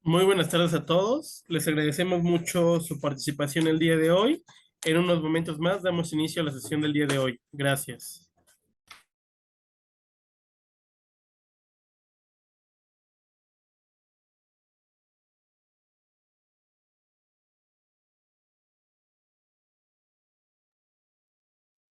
Muy buenas tardes a todos. Les agradecemos mucho su participación el día de hoy. En unos momentos más damos inicio a la sesión del día de hoy. Gracias.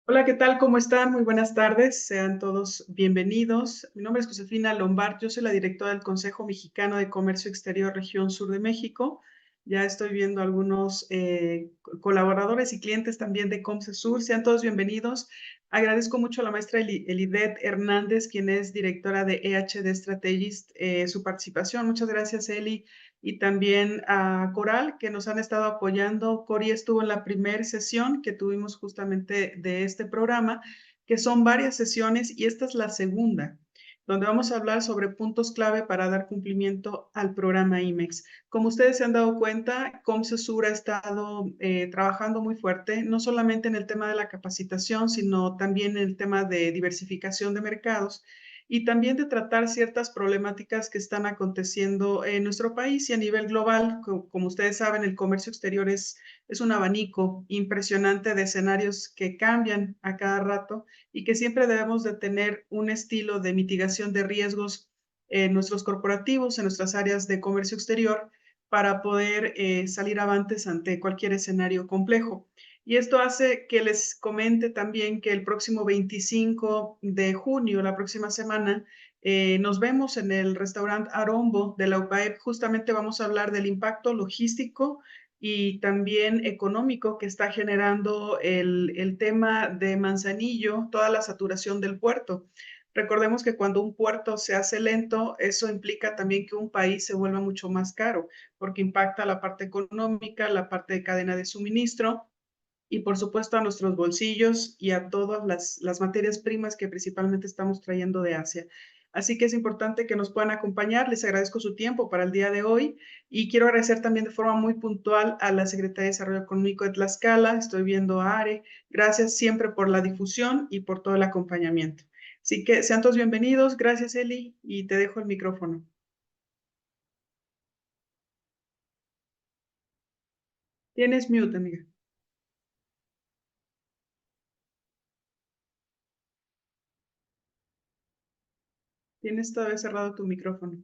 Hola, ¿qué tal? ¿Cómo están? Muy buenas tardes. Sean todos bienvenidos. Mi nombre es Josefina Lombard. Yo soy la directora del Consejo Mexicano de Comercio Exterior Región Sur de México. Ya estoy viendo algunos colaboradores y clientes también de COMCESUR. Sean todos bienvenidos. Agradezco mucho a la maestra Elidet Hernández, quien es directora de EHD Strategist, su participación. Muchas gracias, Eli. Y también a Coral, que nos han estado apoyando. Cori estuvo en la primera sesión que tuvimos justamente de este programa, que son varias sesiones, y esta es la segunda, donde vamos a hablar sobre puntos clave para dar cumplimiento al programa IMEX. Como ustedes se han dado cuenta, COMCESUR ha estado trabajando muy fuerte, no solamente en el tema de la capacitación, sino también en el tema de diversificación de mercados, y también de tratar ciertas problemáticas que están aconteciendo en nuestro país y a nivel global. Como ustedes saben, el comercio exterior es un abanico impresionante de escenarios que cambian a cada rato y que siempre debemos de tener un estilo de mitigación de riesgos en nuestros corporativos, en nuestras áreas de comercio exterior, para poder salir avantes ante cualquier escenario complejo. Y esto hace que les comente también que el próximo 25 de junio, la próxima semana, nos vemos en el restaurante Arombo de la UPAEP. Justamente vamos a hablar del impacto logístico y también económico que está generando el tema de Manzanillo, toda la saturación del puerto. Recordemos que cuando un puerto se hace lento, eso implica también que un país se vuelva mucho más caro, porque impacta la parte económica, la parte de cadena de suministro, y por supuesto a nuestros bolsillos y a todas las materias primas que principalmente estamos trayendo de Asia. Así que es importante que nos puedan acompañar. Les agradezco su tiempo para el día de hoy y quiero agradecer también de forma muy puntual a la Secretaría de Desarrollo Económico de Tlaxcala. Estoy viendo a Are. Gracias siempre por la difusión y por todo el acompañamiento. Así que sean todos bienvenidos. Gracias, Eli, y te dejo el micrófono. Tienes mute, amiga. Tienes todavía cerrado tu micrófono.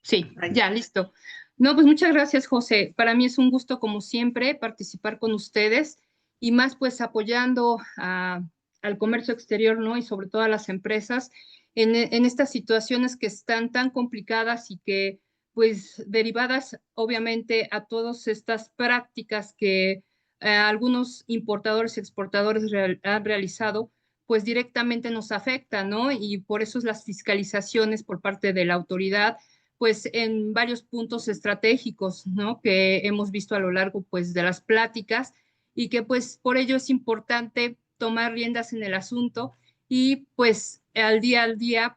Sí, Ahí. ya, listo. No, pues muchas gracias, José. Para mí es un gusto, como siempre, participar con ustedes y más pues apoyando al comercio exterior, ¿no? Y sobre todo a las empresas en estas situaciones que están tan complicadas y que pues derivadas obviamente a todas estas prácticas que algunos importadores y exportadores han realizado, pues directamente nos afectan, ¿no? Y por eso es las fiscalizaciones por parte de la autoridad pues en varios puntos estratégicos, ¿no? Que hemos visto a lo largo, pues, de las pláticas y que, pues, por ello es importante tomar riendas en el asunto y, pues, al día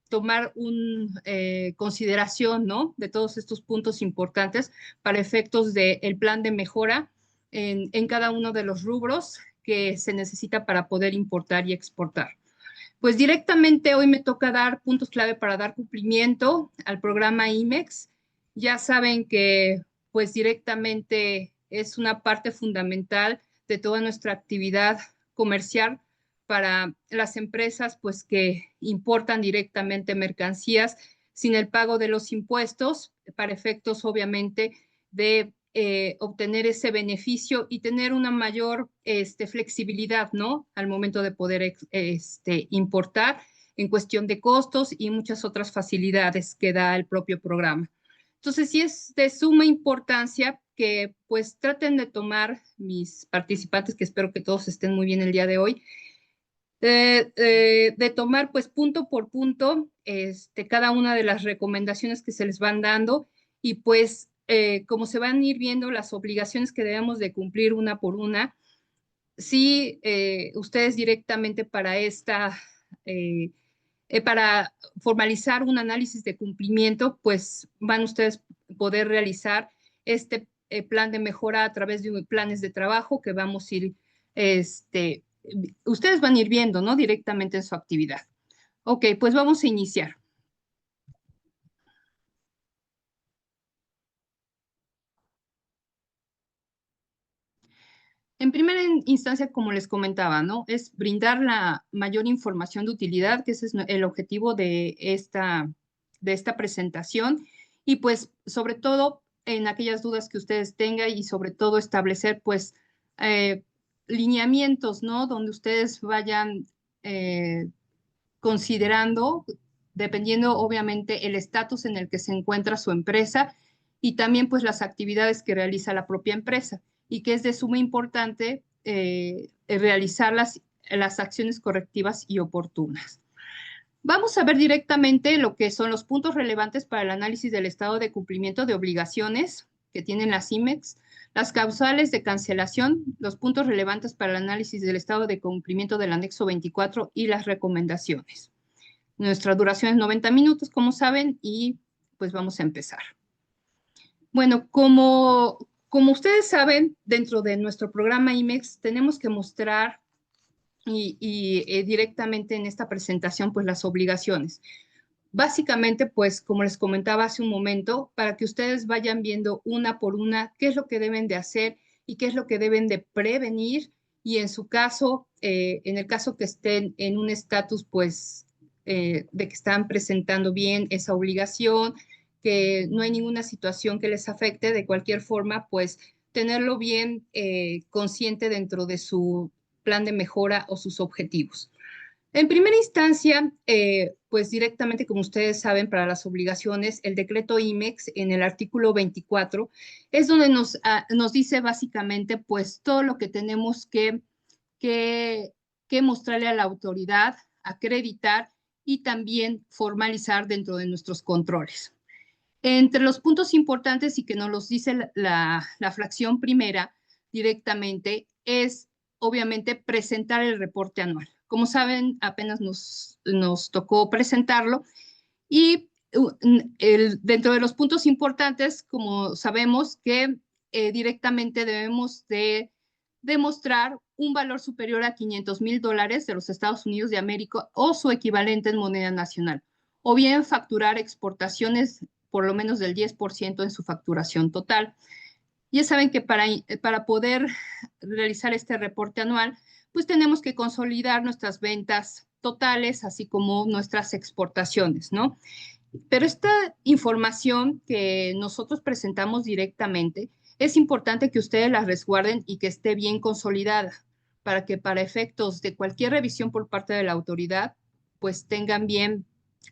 tomar una consideración, ¿no? De todos estos puntos importantes para efectos del plan de mejora en cada uno de los rubros que se necesita para poder importar y exportar. Pues directamente hoy me toca dar puntos clave para dar cumplimiento al programa IMEX. Ya saben que pues directamente es una parte fundamental de toda nuestra actividad comercial para las empresas pues que importan directamente mercancías sin el pago de los impuestos para efectos obviamente de obtener ese beneficio y tener una mayor flexibilidad, ¿no? Al momento de poder importar en cuestión de costos y muchas otras facilidades que da el propio programa. Entonces, sí es de suma importancia que pues traten de tomar mis participantes, que espero que todos estén muy bien el día de hoy, de tomar pues punto por punto cada una de las recomendaciones que se les van dando y pues como se van a ir viendo las obligaciones que debemos de cumplir una por una, sí, ustedes directamente para formalizar un análisis de cumplimiento, pues van ustedes a poder realizar este plan de mejora a través de planes de trabajo que vamos a ir ustedes van a ir viendo, ¿no? Directamente en su actividad. Ok, pues vamos a iniciar. En primera instancia, como les comentaba, ¿no? Es brindar la mayor información de utilidad, que ese es el objetivo de esta presentación. Y pues, sobre todo, en aquellas dudas que ustedes tengan y sobre todo establecer, pues, lineamientos, ¿no? Donde ustedes vayan considerando, dependiendo obviamente el estatus en el que se encuentra su empresa y también pues las actividades que realiza la propia empresa y que es de suma importante realizar las acciones correctivas y oportunas. Vamos a ver directamente lo que son los puntos relevantes para el análisis del estado de cumplimiento de obligaciones que tienen las IMEX, las causales de cancelación, los puntos relevantes para el análisis del estado de cumplimiento del anexo 24 y las recomendaciones. Nuestra duración es 90 minutos, como saben, y pues vamos a empezar. Bueno, como ustedes saben, dentro de nuestro programa IMEX tenemos que mostrar directamente en esta presentación pues las obligaciones. Básicamente, pues, como les comentaba hace un momento, para que ustedes vayan viendo una por una qué es lo que deben de hacer y qué es lo que deben de prevenir y en su caso, en el caso que estén en un estatus, pues, de que están presentando bien esa obligación, que no hay ninguna situación que les afecte, de cualquier forma, pues, tenerlo bien consciente dentro de su plan de mejora o sus objetivos. En primera instancia, pues directamente, como ustedes saben, para las obligaciones, el decreto IMEX en el artículo 24 es donde nos dice básicamente pues todo lo que tenemos que mostrarle a la autoridad, acreditar y también formalizar dentro de nuestros controles. Entre los puntos importantes y que nos los dice la fracción primera directamente es obviamente presentar el reporte anual. Como saben, apenas nos tocó presentarlo y dentro de los puntos importantes, como sabemos que directamente debemos de demostrar un valor superior a $500,000 de los Estados Unidos de América o su equivalente en moneda nacional, o bien facturar exportaciones por lo menos del 10% en su facturación total. Ya saben que para poder realizar este reporte anual, pues tenemos que consolidar nuestras ventas totales, así como nuestras exportaciones, ¿no? Pero esta información que nosotros presentamos directamente, es importante que ustedes la resguarden y que esté bien consolidada para que para efectos de cualquier revisión por parte de la autoridad, pues tengan bien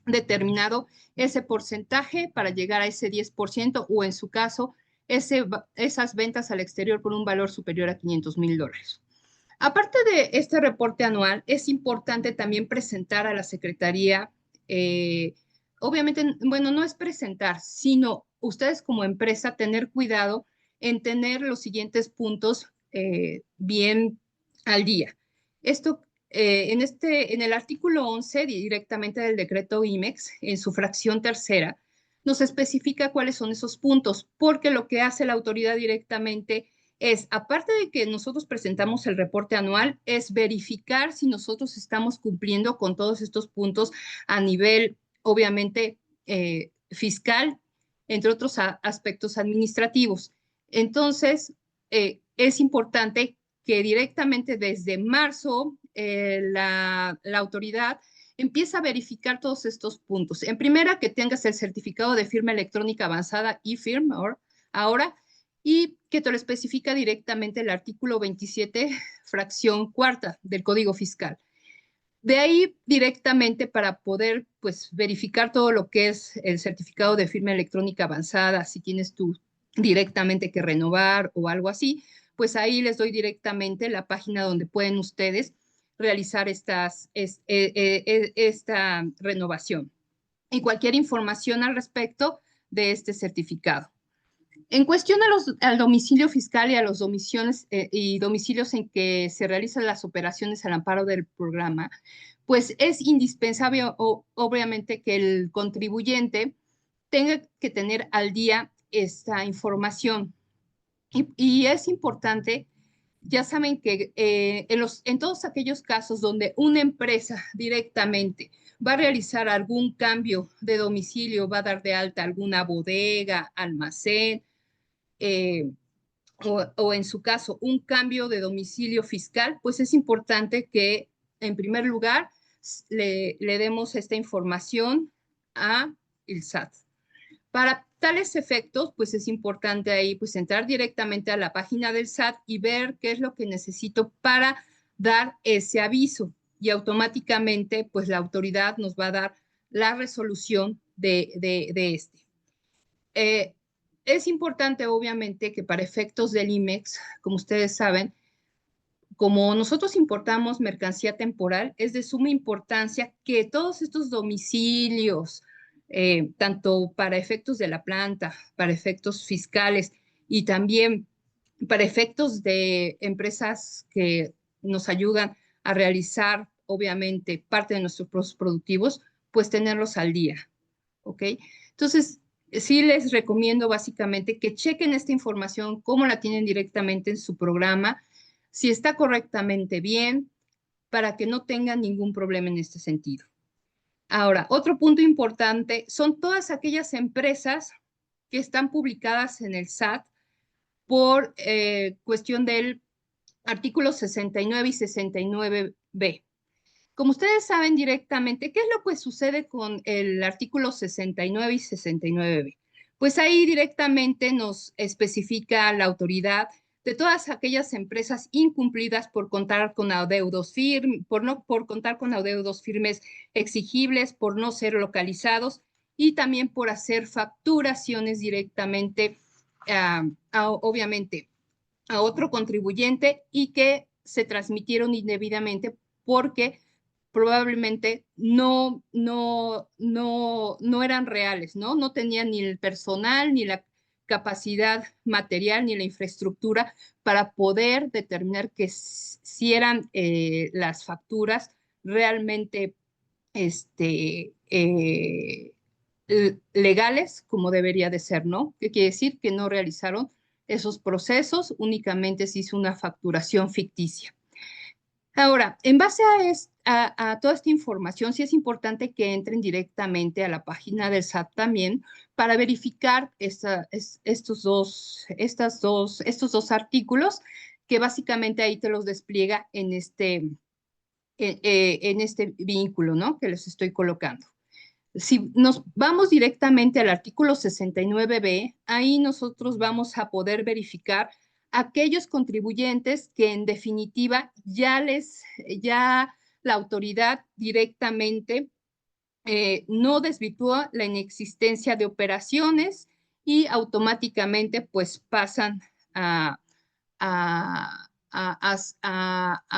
determinado ese porcentaje para llegar a ese 10% o en su caso, esas ventas al exterior por un valor superior a $500,000. Aparte de este reporte anual, es importante también presentar a la Secretaría, obviamente, bueno, no es presentar, sino ustedes como empresa tener cuidado en tener los siguientes puntos bien al día. Esto, en el artículo 11 directamente del decreto IMEX, en su fracción tercera, nos especifica cuáles son esos puntos, porque lo que hace la autoridad directamente es, aparte de que nosotros presentamos el reporte anual, es verificar si nosotros estamos cumpliendo con todos estos puntos a nivel, obviamente, fiscal, entre otros aspectos administrativos. Entonces, es importante que directamente desde marzo la autoridad empieza a verificar todos estos puntos. En primera, que tengas el certificado de firma electrónica avanzada e-firm ahora, y que te lo especifica directamente el artículo 27, fracción cuarta del Código Fiscal. De ahí directamente para poder pues verificar todo lo que es el certificado de firma electrónica avanzada, si tienes tú directamente que renovar o algo así, pues ahí les doy directamente la página donde pueden ustedes realizar esta renovación y cualquier información al respecto de este certificado. En cuestión al domicilio fiscal y a los domicilios en que se realizan las operaciones al amparo del programa, pues es indispensable, obviamente, que el contribuyente tenga que tener al día esta información. Y es importante, ya saben que en todos aquellos casos donde una empresa directamente va a realizar algún cambio de domicilio, va a dar de alta alguna bodega, almacén, o en su caso un cambio de domicilio fiscal, pues es importante que en primer lugar le demos esta información a el SAT. Para tales efectos, pues es importante ahí pues entrar directamente a la página del SAT y ver qué es lo que necesito para dar ese aviso y automáticamente pues la autoridad nos va a dar la resolución de este. Es importante obviamente que para efectos del IMEX, como ustedes saben, como nosotros importamos mercancía temporal, es de suma importancia que todos estos domicilios, tanto para efectos de la planta, para efectos fiscales y también para efectos de empresas que nos ayudan a realizar, obviamente, parte de nuestros procesos productivos, pues tenerlos al día, ¿ok? Entonces, sí les recomiendo básicamente que chequen esta información, cómo la tienen directamente en su programa, si está correctamente bien, para que no tengan ningún problema en este sentido. Ahora, otro punto importante son todas aquellas empresas que están publicadas en el SAT por cuestión del artículo 69 y 69B. Como ustedes saben directamente, ¿qué es lo que sucede con el artículo 69 y 69B? Pues ahí directamente nos especifica la autoridad de todas aquellas empresas incumplidas por contar con adeudos firmes, por contar con adeudos firmes exigibles, por no ser localizados y también por hacer facturaciones directamente, obviamente, a otro contribuyente y que se transmitieron indebidamente porque probablemente no eran reales, ¿no? No tenían ni el personal, ni la capacidad material, ni la infraestructura para poder determinar que si eran las facturas realmente legales como debería de ser, ¿no? ¿Qué quiere decir? Que no realizaron esos procesos, únicamente se hizo una facturación ficticia. Ahora, en base a toda esta información, sí es importante que entren directamente a la página del SAT también para verificar estos dos artículos que básicamente ahí te los despliega en este vínculo, ¿no? Que les estoy colocando. Si nos vamos directamente al artículo 69B, ahí nosotros vamos a poder verificar aquellos contribuyentes que en definitiva ya la autoridad directamente no desvirtúa la inexistencia de operaciones y automáticamente pues pasan a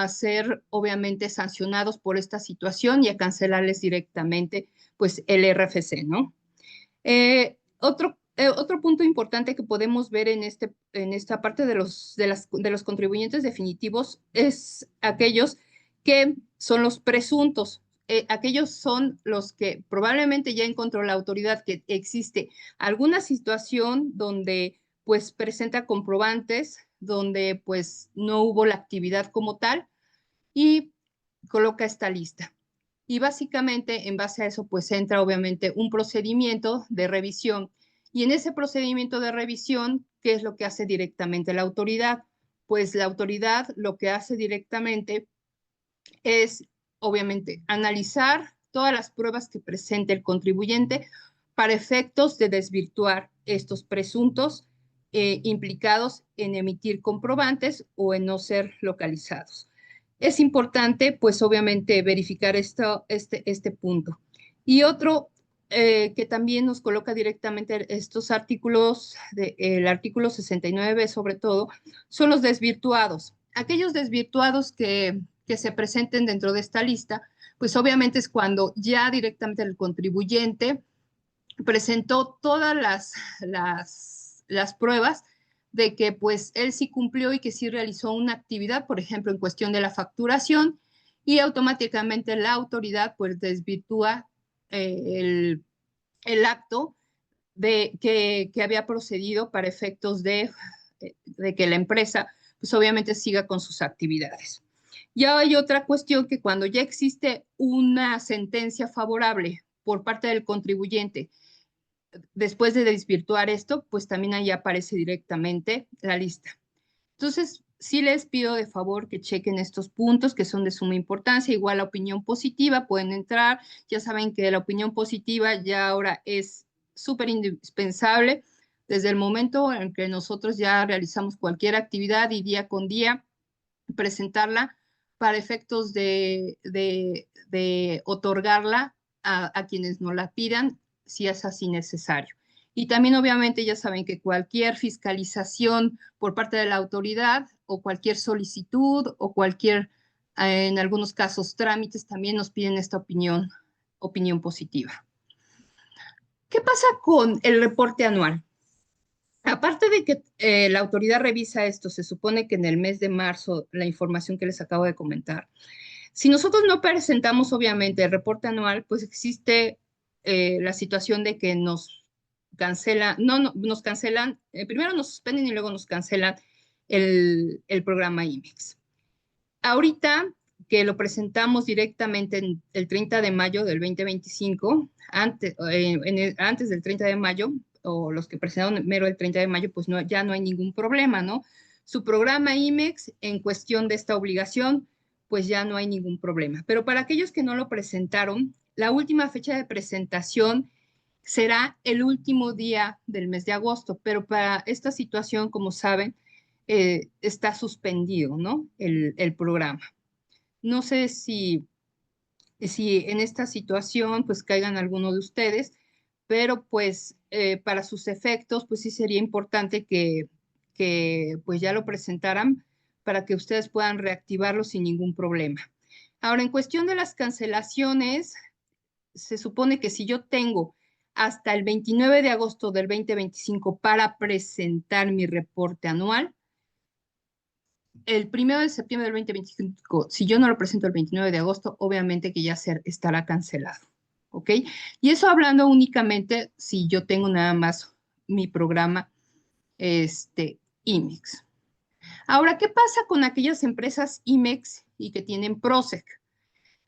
ser obviamente sancionados por esta situación y a cancelarles directamente pues el RFC, ¿no? Otro punto importante que podemos ver en esta parte de los contribuyentes definitivos es aquellos que son los presuntos. Aquellos son los que probablemente ya encontró la autoridad que existe alguna situación donde pues presenta comprobantes, donde pues no hubo la actividad como tal y coloca esta lista. Y básicamente en base a eso pues entra obviamente un procedimiento de revisión. Y en ese procedimiento de revisión, ¿qué es lo que hace directamente la autoridad? Pues la autoridad lo que hace directamente es obviamente analizar todas las pruebas que presente el contribuyente para efectos de desvirtuar estos presuntos implicados en emitir comprobantes o en no ser localizados. Es importante, pues obviamente, verificar este punto. Y otro que también nos coloca directamente estos artículos, el artículo 69 sobre todo, son los desvirtuados. Aquellos desvirtuados que se presenten dentro de esta lista, pues obviamente es cuando ya directamente el contribuyente presentó todas las pruebas de que pues él sí cumplió y que sí realizó una actividad, por ejemplo, en cuestión de la facturación, y automáticamente la autoridad pues desvirtúa el acto que había procedido para efectos de que la empresa pues obviamente siga con sus actividades. Ya hay otra cuestión que cuando ya existe una sentencia favorable por parte del contribuyente, después de desvirtuar esto, pues también ahí aparece directamente la lista. Entonces, sí les pido de favor que chequen estos puntos que son de suma importancia. Igual la opinión positiva, pueden entrar. Ya saben que la opinión positiva ya ahora es súper indispensable desde el momento en que nosotros ya realizamos cualquier actividad y día con día presentarla para efectos de otorgarla a quienes nos la pidan, si es así necesario. Y también obviamente ya saben que cualquier fiscalización por parte de la autoridad o cualquier solicitud o cualquier, en algunos casos, trámites, también nos piden esta opinión positiva. ¿Qué pasa con el reporte anual? Aparte de que la autoridad revisa esto, se supone que en el mes de marzo, la información que les acabo de comentar, si nosotros no presentamos obviamente el reporte anual, pues existe la situación de que nos cancelan, nos cancelan, primero nos suspenden y luego nos cancelan el programa IMEX. Ahorita que lo presentamos directamente el 30 de mayo del 2025, antes del 30 de mayo, o los que presentaron mero el 30 de mayo, pues no, ya no hay ningún problema, ¿no? Su programa IMEX, en cuestión de esta obligación, pues ya no hay ningún problema. Pero para aquellos que no lo presentaron, la última fecha de presentación será el último día del mes de agosto, pero para esta situación, como saben, está suspendido, ¿no? El programa. No sé si en esta situación pues caigan alguno de ustedes, pero pues para sus efectos pues sí sería importante que pues ya lo presentaran para que ustedes puedan reactivarlo sin ningún problema. Ahora, en cuestión de las cancelaciones, se supone que si yo tengo hasta el 29 de agosto del 2025 para presentar mi reporte anual, el 1 de septiembre del 2025, si yo no lo presento el 29 de agosto, obviamente que ya estará cancelado, ¿ok? Y eso hablando únicamente si yo tengo nada más mi programa IMEX. Ahora, ¿qué pasa con aquellas empresas IMEX y que tienen PROSEC?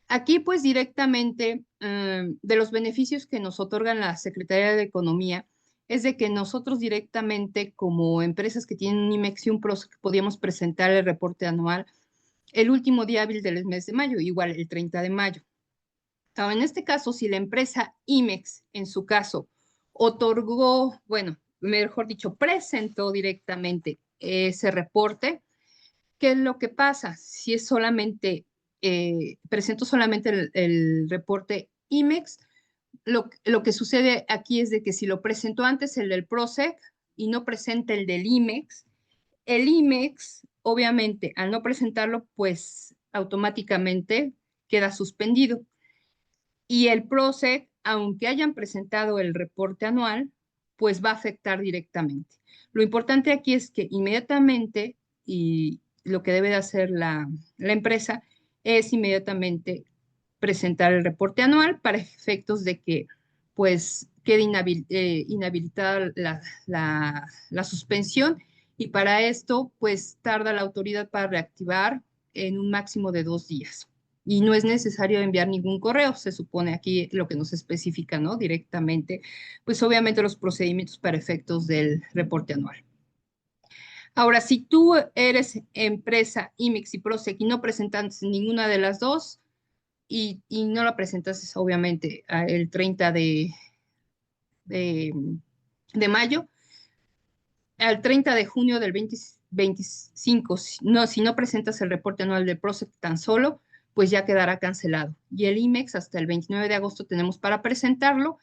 Aquí, pues directamente, de los beneficios que nos otorgan la Secretaría de Economía, es de que nosotros directamente, como empresas que tienen un IMEX y un PROSEC, podíamos presentar el reporte anual el último día hábil del mes de mayo, igual el 30 de mayo. Ahora, en este caso, si la empresa IMEX, en su caso, otorgó, bueno, mejor dicho, presentó directamente ese reporte, ¿qué es lo que pasa? Si es solamente, presento solamente el reporte IMEX, lo que sucede aquí es de que si lo presentó antes el del PROSEC y no presenta el del IMEX, el IMEX, obviamente, al no presentarlo, pues automáticamente queda suspendido. Y el PROSEC, aunque hayan presentado el reporte anual, pues va a afectar directamente. Lo importante aquí es que inmediatamente, y lo que debe de hacer la empresa, es inmediatamente presentar el reporte anual para efectos de que pues quede inhabilitada la suspensión, y para esto pues tarda la autoridad para reactivar en un máximo de 2 días. Y no es necesario enviar ningún correo, se supone aquí lo que nos especifica, ¿no? Directamente, pues obviamente los procedimientos para efectos del reporte anual. Ahora, si tú eres empresa IMEX y PROSEC y no presentas ninguna de las dos, y no la presentas obviamente el 30 de mayo, al 30 de junio del 2025, si no presentas el reporte anual del PROSEC tan solo, pues ya quedará cancelado. Y el IMEX hasta el 29 de agosto tenemos para presentarlo.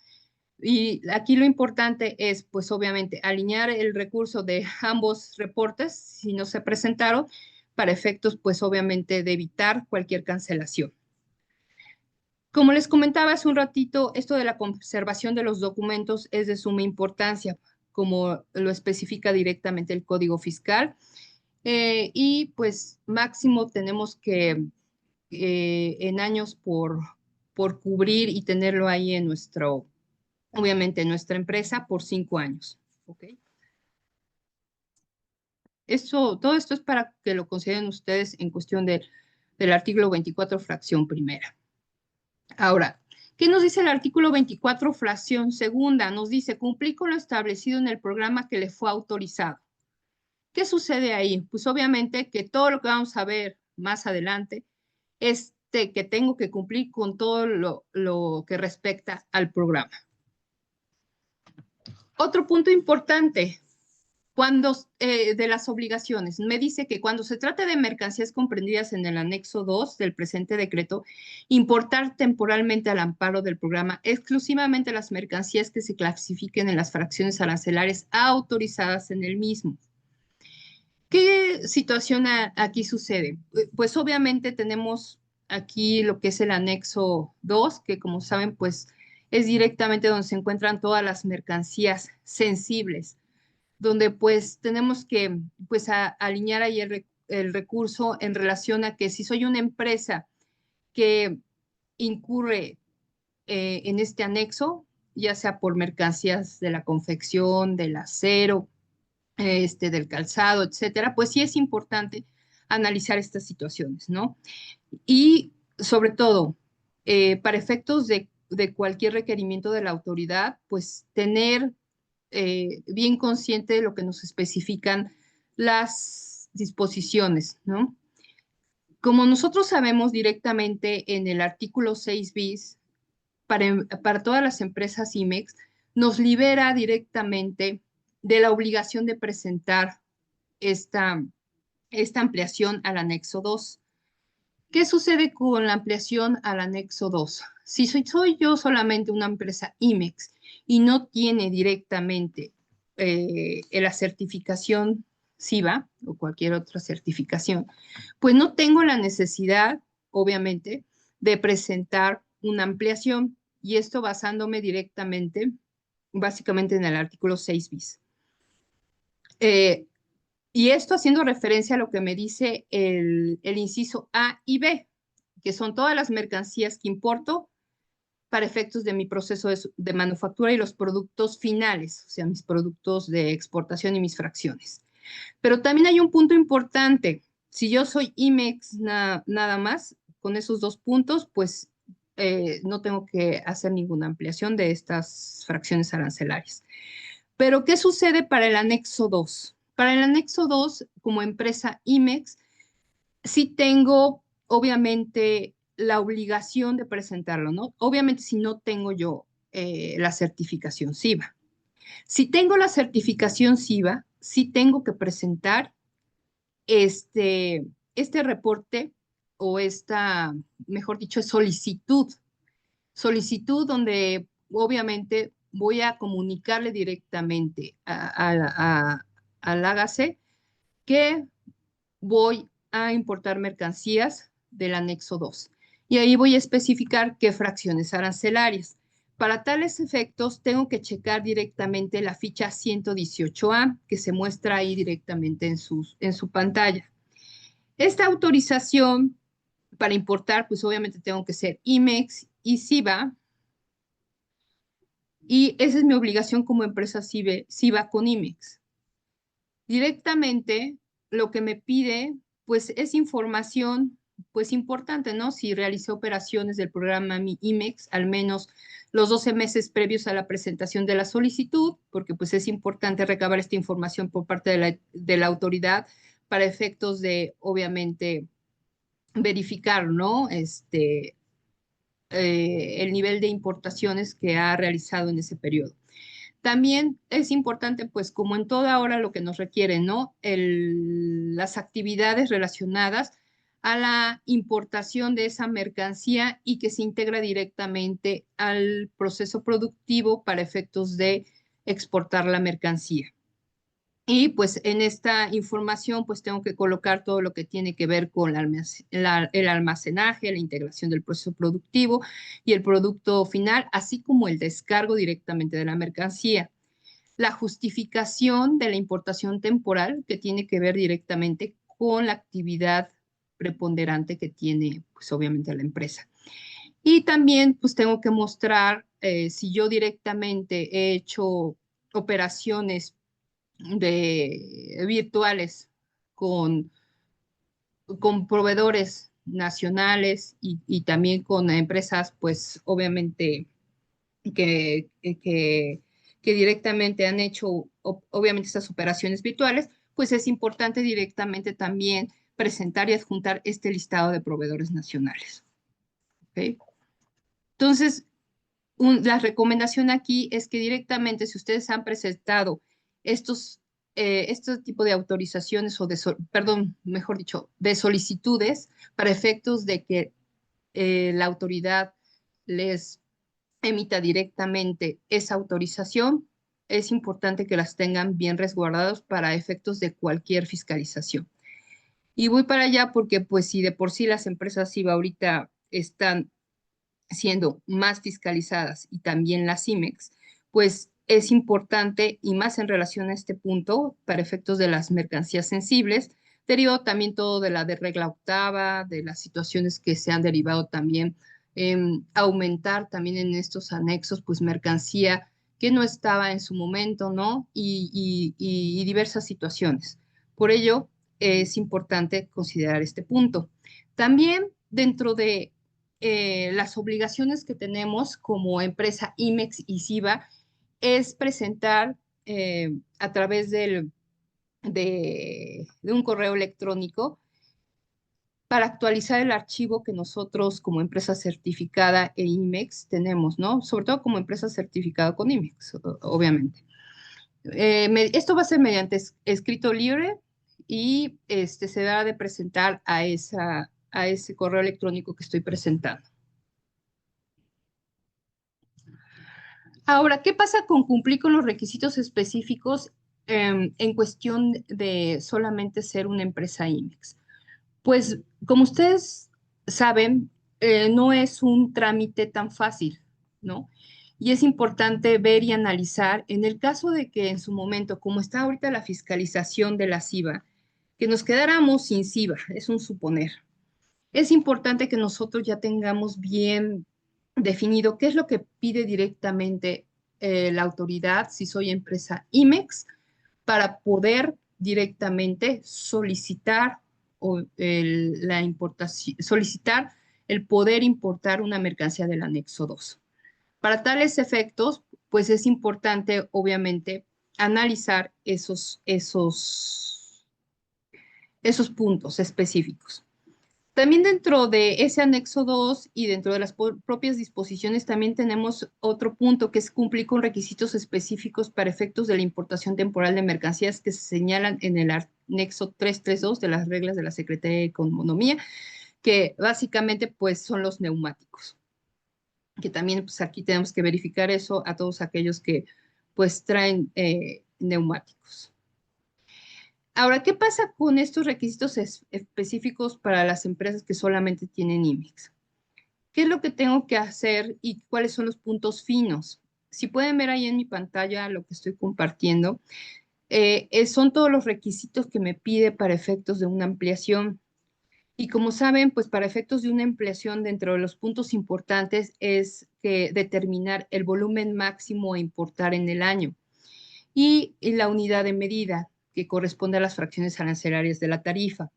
Y aquí lo importante es, pues obviamente, alinear el recurso de ambos reportes, si no se presentaron, para efectos, pues obviamente, de evitar cualquier cancelación. Como les comentaba hace un ratito, esto de la conservación de los documentos es de suma importancia, como lo especifica directamente el Código Fiscal. Y pues máximo tenemos que en años por cubrir y tenerlo ahí en obviamente en nuestra empresa por 5 años. ¿Ok? Todo esto es para que lo consideren ustedes en cuestión del artículo 24, fracción primera. Ahora, ¿qué nos dice el artículo 24, fracción segunda? Nos dice cumplir con lo establecido en el programa que le fue autorizado. ¿Qué sucede ahí? Pues obviamente que todo lo que vamos a ver más adelante es que tengo que cumplir con todo lo que respecta al programa. Otro punto importante, de las obligaciones, me dice que cuando se trata de mercancías comprendidas en el anexo 2 del presente decreto, importar temporalmente al amparo del programa exclusivamente las mercancías que se clasifiquen en las fracciones arancelarias autorizadas en el mismo. ¿Qué situación aquí sucede? Pues obviamente tenemos aquí lo que es el anexo 2, que como saben, pues es directamente donde se encuentran todas las mercancías sensibles, donde pues tenemos que pues alinear ahí el recurso en relación a que si soy una empresa que incurre en este anexo, ya sea por mercancías de la confección, del acero, del calzado, etcétera, pues sí es importante analizar estas situaciones, ¿no? Y sobre todo, para efectos de cualquier requerimiento de la autoridad, pues tener bien consciente de lo que nos especifican las disposiciones, ¿no? Como nosotros sabemos directamente en el artículo 6 bis, para todas las empresas IMEX, nos libera directamente de la obligación de presentar esta ampliación al anexo 2. ¿Qué sucede con la ampliación al anexo 2? Si soy yo solamente una empresa IMEX y no tiene directamente la certificación SIVA o cualquier otra certificación, pues no tengo la necesidad, obviamente, de presentar una ampliación, y esto basándome directamente, básicamente en el artículo 6 bis. Y esto haciendo referencia a lo que me dice el inciso A y B, que son todas las mercancías que importo para efectos de mi proceso de manufactura y los productos finales, o sea, mis productos de exportación y mis fracciones. Pero también hay un punto importante. Si yo soy IMEX nada más, con esos dos puntos, pues no tengo que hacer ninguna ampliación de estas fracciones arancelarias. Pero, ¿qué sucede para el anexo 2? Para el anexo 2, como empresa IMEX, sí tengo, obviamente, la obligación de presentarlo, ¿no? Obviamente, si no tengo yo la certificación SIVA. Si tengo la certificación SIVA, sí tengo que presentar este reporte o mejor dicho, solicitud donde obviamente voy a comunicarle directamente al hágase que voy a importar mercancías del anexo 2. Y ahí voy a especificar qué fracciones arancelarias. Para tales efectos, tengo que checar directamente la ficha 118A, que se muestra ahí directamente en su pantalla. Esta autorización para importar, pues obviamente tengo que ser IMEX y SIVA, y esa es mi obligación como empresa SIVA con IMEX. Directamente, lo que me pide, pues, es información, pues, importante, ¿no? Si realicé operaciones del programa Mi IMEX, al menos los 12 meses previos a la presentación de la solicitud, porque, pues, es importante recabar esta información por parte de la autoridad para efectos de, obviamente, verificar, ¿no? El nivel de importaciones que ha realizado en ese periodo. También es importante, pues como en toda hora lo que nos requiere, ¿no? Las actividades relacionadas a la importación de esa mercancía y que se integra directamente al proceso productivo para efectos de exportar la mercancía. Y pues en esta información pues tengo que colocar todo lo que tiene que ver con el almacenaje, la integración del proceso productivo y el producto final, así como el descargo directamente de la mercancía. La justificación de la importación temporal, que tiene que ver directamente con la actividad preponderante que tiene pues obviamente la empresa. Y también pues tengo que mostrar si yo directamente he hecho operaciones virtuales con proveedores nacionales y también con empresas, pues obviamente que directamente han hecho, obviamente, estas operaciones virtuales, pues es importante directamente también presentar y adjuntar este listado de proveedores nacionales. ¿Ok? Entonces, la recomendación aquí es que directamente, si ustedes han presentado este tipo de autorizaciones o perdón, mejor dicho, de solicitudes para efectos de que la autoridad les emita directamente esa autorización, es importante que las tengan bien resguardados para efectos de cualquier fiscalización. Y voy para allá porque, pues, si de por sí las empresas IVA ahorita están siendo más fiscalizadas y también las IMEX, pues es importante y más en relación a este punto para efectos de las mercancías sensibles, derivado también todo de la de regla octava, de las situaciones que se han derivado también, aumentar también en estos anexos, pues mercancía que no estaba en su momento, ¿no? Y diversas situaciones. Por ello, es importante considerar este punto. También dentro de las obligaciones que tenemos como empresa IMEX y SIVA es presentar a través de un correo electrónico para actualizar el archivo que nosotros como empresa certificada en IMEX tenemos, ¿no? Sobre todo como empresa certificada con IMEX, obviamente. Esto va a ser mediante escrito libre y se va de presentar a ese correo electrónico que estoy presentando. Ahora, ¿qué pasa con cumplir con los requisitos específicos en cuestión de solamente ser una empresa IMEX? Pues, como ustedes saben, no es un trámite tan fácil, ¿no? Y es importante ver y analizar, en el caso de que en su momento, como está ahorita la fiscalización de la SIVA, que nos quedáramos sin SIVA, es un suponer. Es importante que nosotros ya tengamos bien definido qué es lo que pide directamente la autoridad, si soy empresa IMEX, para poder directamente solicitar la importación, solicitar el poder importar una mercancía del anexo 2. Para tales efectos, pues es importante, obviamente, analizar esos puntos específicos. También dentro de ese anexo 2 y dentro de las propias disposiciones también tenemos otro punto que es cumplir con requisitos específicos para efectos de la importación temporal de mercancías que se señalan en el anexo 332 de las reglas de la Secretaría de Economía, que básicamente pues son los neumáticos, que también pues aquí tenemos que verificar eso a todos aquellos que pues traen neumáticos. Ahora, ¿qué pasa con estos requisitos específicos para las empresas que solamente tienen IMEX? ¿Qué es lo que tengo que hacer y cuáles son los puntos finos? Si pueden ver ahí en mi pantalla lo que estoy compartiendo, son todos los requisitos que me pide para efectos de una ampliación. Y como saben, pues para efectos de una ampliación, dentro de los puntos importantes es que determinar el volumen máximo a importar en el año y la unidad de medida que corresponde a las fracciones arancelarias de la tarifa.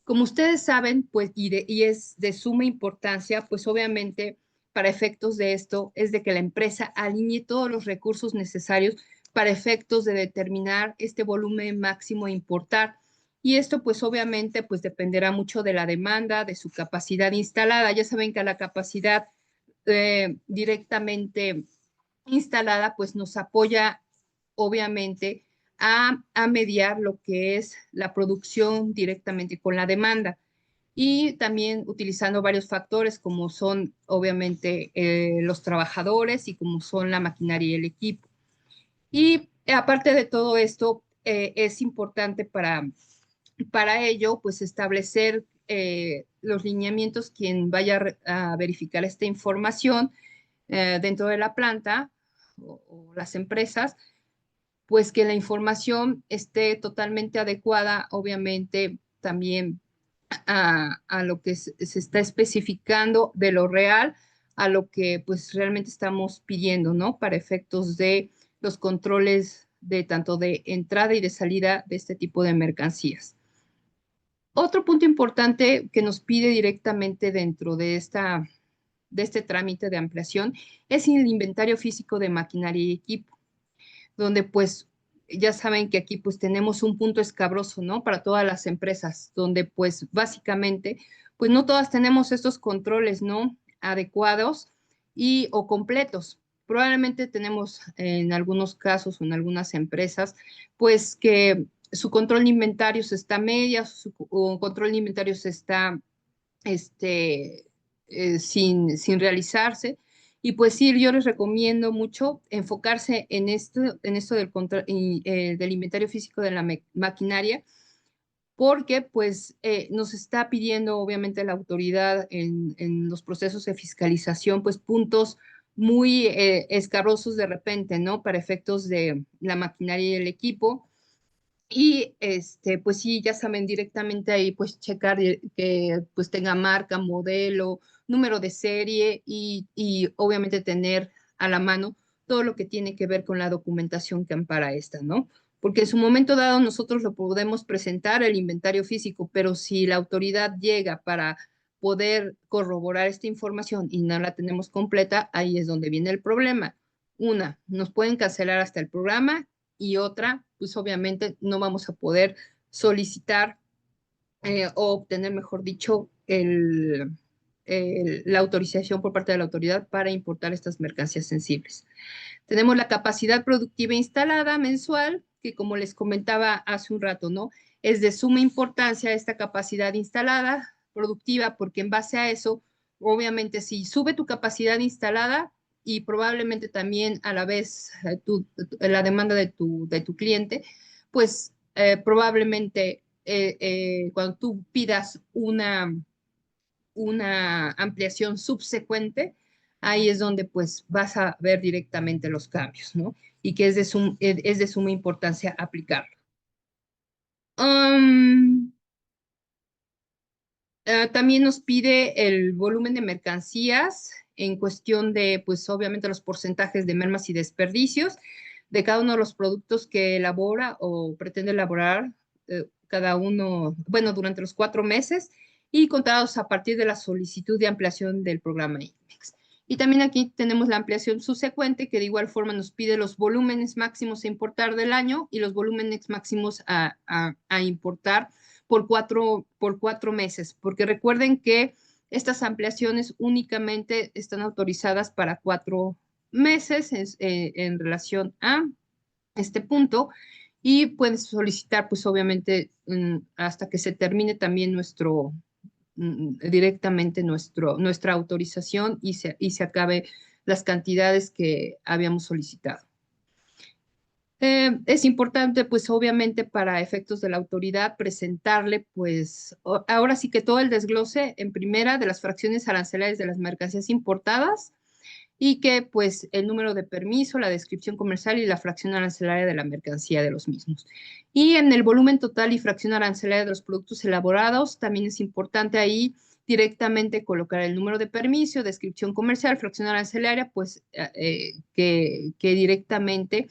Como ustedes saben, pues, y es de suma importancia, pues obviamente para efectos de esto es de que la empresa alinee todos los recursos necesarios para efectos de determinar este volumen máximo a importar. Y esto pues obviamente pues dependerá mucho de la demanda, de su capacidad instalada. Ya saben que la capacidad directamente instalada pues nos apoya obviamente a mediar lo que es la producción directamente con la demanda y también utilizando varios factores como son obviamente los trabajadores y como son la maquinaria y el equipo. Y aparte de todo esto, es importante para ello pues establecer los lineamientos quien vaya a verificar esta información dentro de la planta o las empresas, pues que la información esté totalmente adecuada, obviamente también a lo que se está especificando de lo real, a lo que pues realmente estamos pidiendo, ¿no? Para efectos de los controles de tanto de entrada y de salida de este tipo de mercancías. Otro punto importante que nos pide directamente dentro de este trámite de ampliación es el inventario físico de maquinaria y equipo, donde pues ya saben que aquí pues tenemos un punto escabroso, ¿no? Para todas las empresas, donde pues básicamente, pues no todas tenemos estos controles, ¿no? Adecuados y o completos. Probablemente tenemos en algunos casos o en algunas empresas, pues que su control de inventarios está a medias, su control de inventarios está sin realizarse. Y pues sí, yo les recomiendo mucho enfocarse en esto del inventario físico de la maquinaria, porque pues nos está pidiendo obviamente la autoridad en los procesos de fiscalización, pues puntos muy escabrosos de repente, ¿no? Para efectos de la maquinaria y el equipo. Y pues sí, ya saben directamente ahí, pues checar que pues tenga marca, modelo, número de serie y obviamente tener a la mano todo lo que tiene que ver con la documentación que ampara esta, ¿no? Porque en su momento dado nosotros lo podemos presentar el inventario físico, pero si la autoridad llega para poder corroborar esta información y no la tenemos completa, ahí es donde viene el problema. Una, nos pueden cancelar hasta el programa y otra, pues obviamente no vamos a poder solicitar o obtener, mejor dicho, la autorización por parte de la autoridad para importar estas mercancías sensibles. Tenemos la capacidad productiva instalada mensual, que como les comentaba hace un rato, ¿no? Es de suma importancia esta capacidad instalada productiva, porque en base a eso, obviamente, si sube tu capacidad instalada y probablemente también a la vez la demanda de tu cliente, pues probablemente cuando tú pidas una ampliación subsecuente, ahí es donde pues vas a ver directamente los cambios, ¿no? Y que es de suma importancia aplicarlo. También nos pide el volumen de mercancías en cuestión de, pues obviamente los porcentajes de mermas y desperdicios de cada uno de los productos que elabora o pretende elaborar cada uno, bueno, durante los 4 meses y contados a partir de la solicitud de ampliación del programa IMEX. Y también aquí tenemos la ampliación subsecuente que de igual forma nos pide los volúmenes máximos a importar del año y los volúmenes máximos a importar por 4 meses, porque recuerden que estas ampliaciones únicamente están autorizadas para 4 meses en relación a este punto y puedes solicitar pues obviamente hasta que se termine también directamente nuestra autorización y se acabe las cantidades que habíamos solicitado. Es importante, pues obviamente para efectos de la autoridad, presentarle, pues ahora sí que todo el desglose en primera de las fracciones arancelarias de las mercancías importadas y que pues el número de permiso, la descripción comercial y la fracción arancelaria de la mercancía de los mismos. Y en el volumen total y fracción arancelaria de los productos elaborados, también es importante ahí directamente colocar el número de permiso, descripción comercial, fracción arancelaria, pues que directamente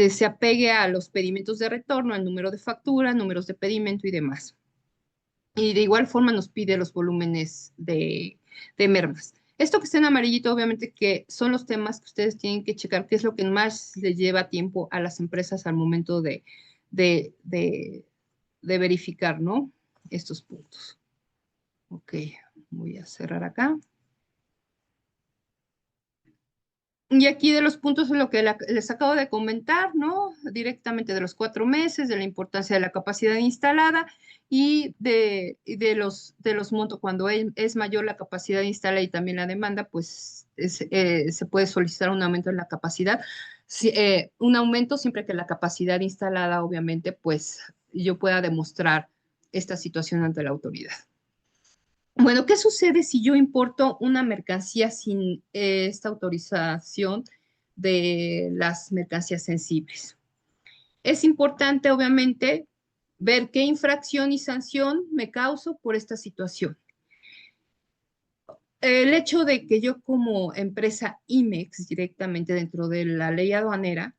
se apegue a los pedimentos de retorno, al número de factura, números de pedimento y demás. Y de igual forma nos pide los volúmenes de mermas. Esto que está en amarillito, obviamente, que son los temas que ustedes tienen que checar, qué es lo que más les lleva tiempo a las empresas al momento de verificar, ¿no? Estos puntos. Ok, voy a cerrar acá. Y aquí de los puntos es lo que les acabo de comentar, ¿no? Directamente de los 4 meses, de la importancia de la capacidad instalada y de los montos. Cuando es mayor la capacidad instalada y también la demanda, pues se puede solicitar un aumento en la capacidad. Un aumento siempre que la capacidad instalada, obviamente, pues yo pueda demostrar esta situación ante la autoridad. Bueno, ¿qué sucede si yo importo una mercancía sin esta autorización de las mercancías sensibles? Es importante, obviamente, ver qué infracción y sanción me causo por esta situación. El hecho de que yo como empresa IMEX directamente dentro de la ley aduanera,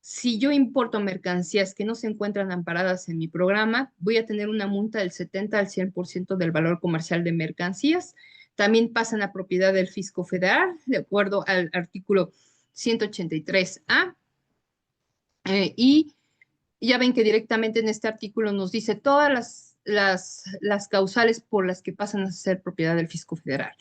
si yo importo mercancías que no se encuentran amparadas en mi programa, voy a tener una multa del 70 al 100% del valor comercial de mercancías. También pasan a propiedad del fisco federal, de acuerdo al artículo 183A. Y Ya ven que directamente en este artículo nos dice todas las causales por las que pasan a ser propiedad del fisco federal.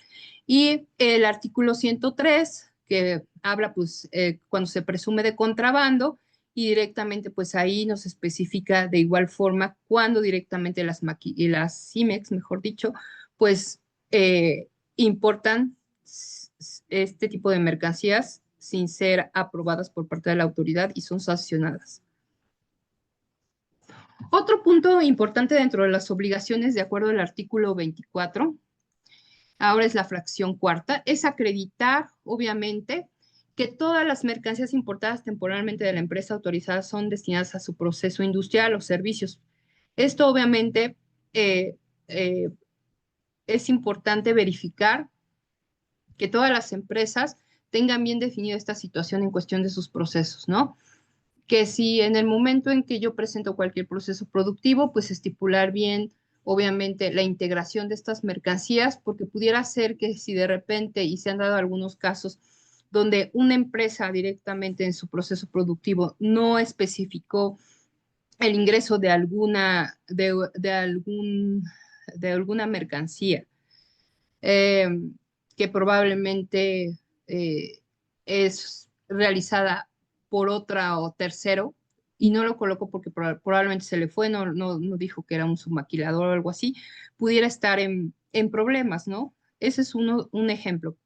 Y el artículo 103, que habla pues cuando se presume de contrabando, y directamente pues ahí nos especifica de igual forma cuando directamente las CIMEX, mejor dicho, pues importan este tipo de mercancías sin ser aprobadas por parte de la autoridad y son sancionadas. Otro punto importante dentro de las obligaciones, de acuerdo al artículo 24, ahora es la fracción cuarta, es acreditar, obviamente, que todas las mercancías importadas temporalmente de la empresa autorizada son destinadas a su proceso industrial o servicios. Esto, obviamente, es importante verificar que todas las empresas tengan bien definida esta situación en cuestión de sus procesos, ¿no? Que si en el momento en que yo presento cualquier proceso productivo, pues estipular bien, obviamente, la integración de estas mercancías, porque pudiera ser que si de repente, y se han dado algunos casos, donde una empresa directamente en su proceso productivo no especificó el ingreso de alguna mercancía, eh, que probablemente es realizada por otra o tercero, y no lo colocó porque probablemente se le fue, no dijo que era un submaquilador o algo así, pudiera estar en problemas, ¿no? Ese es un ejemplo.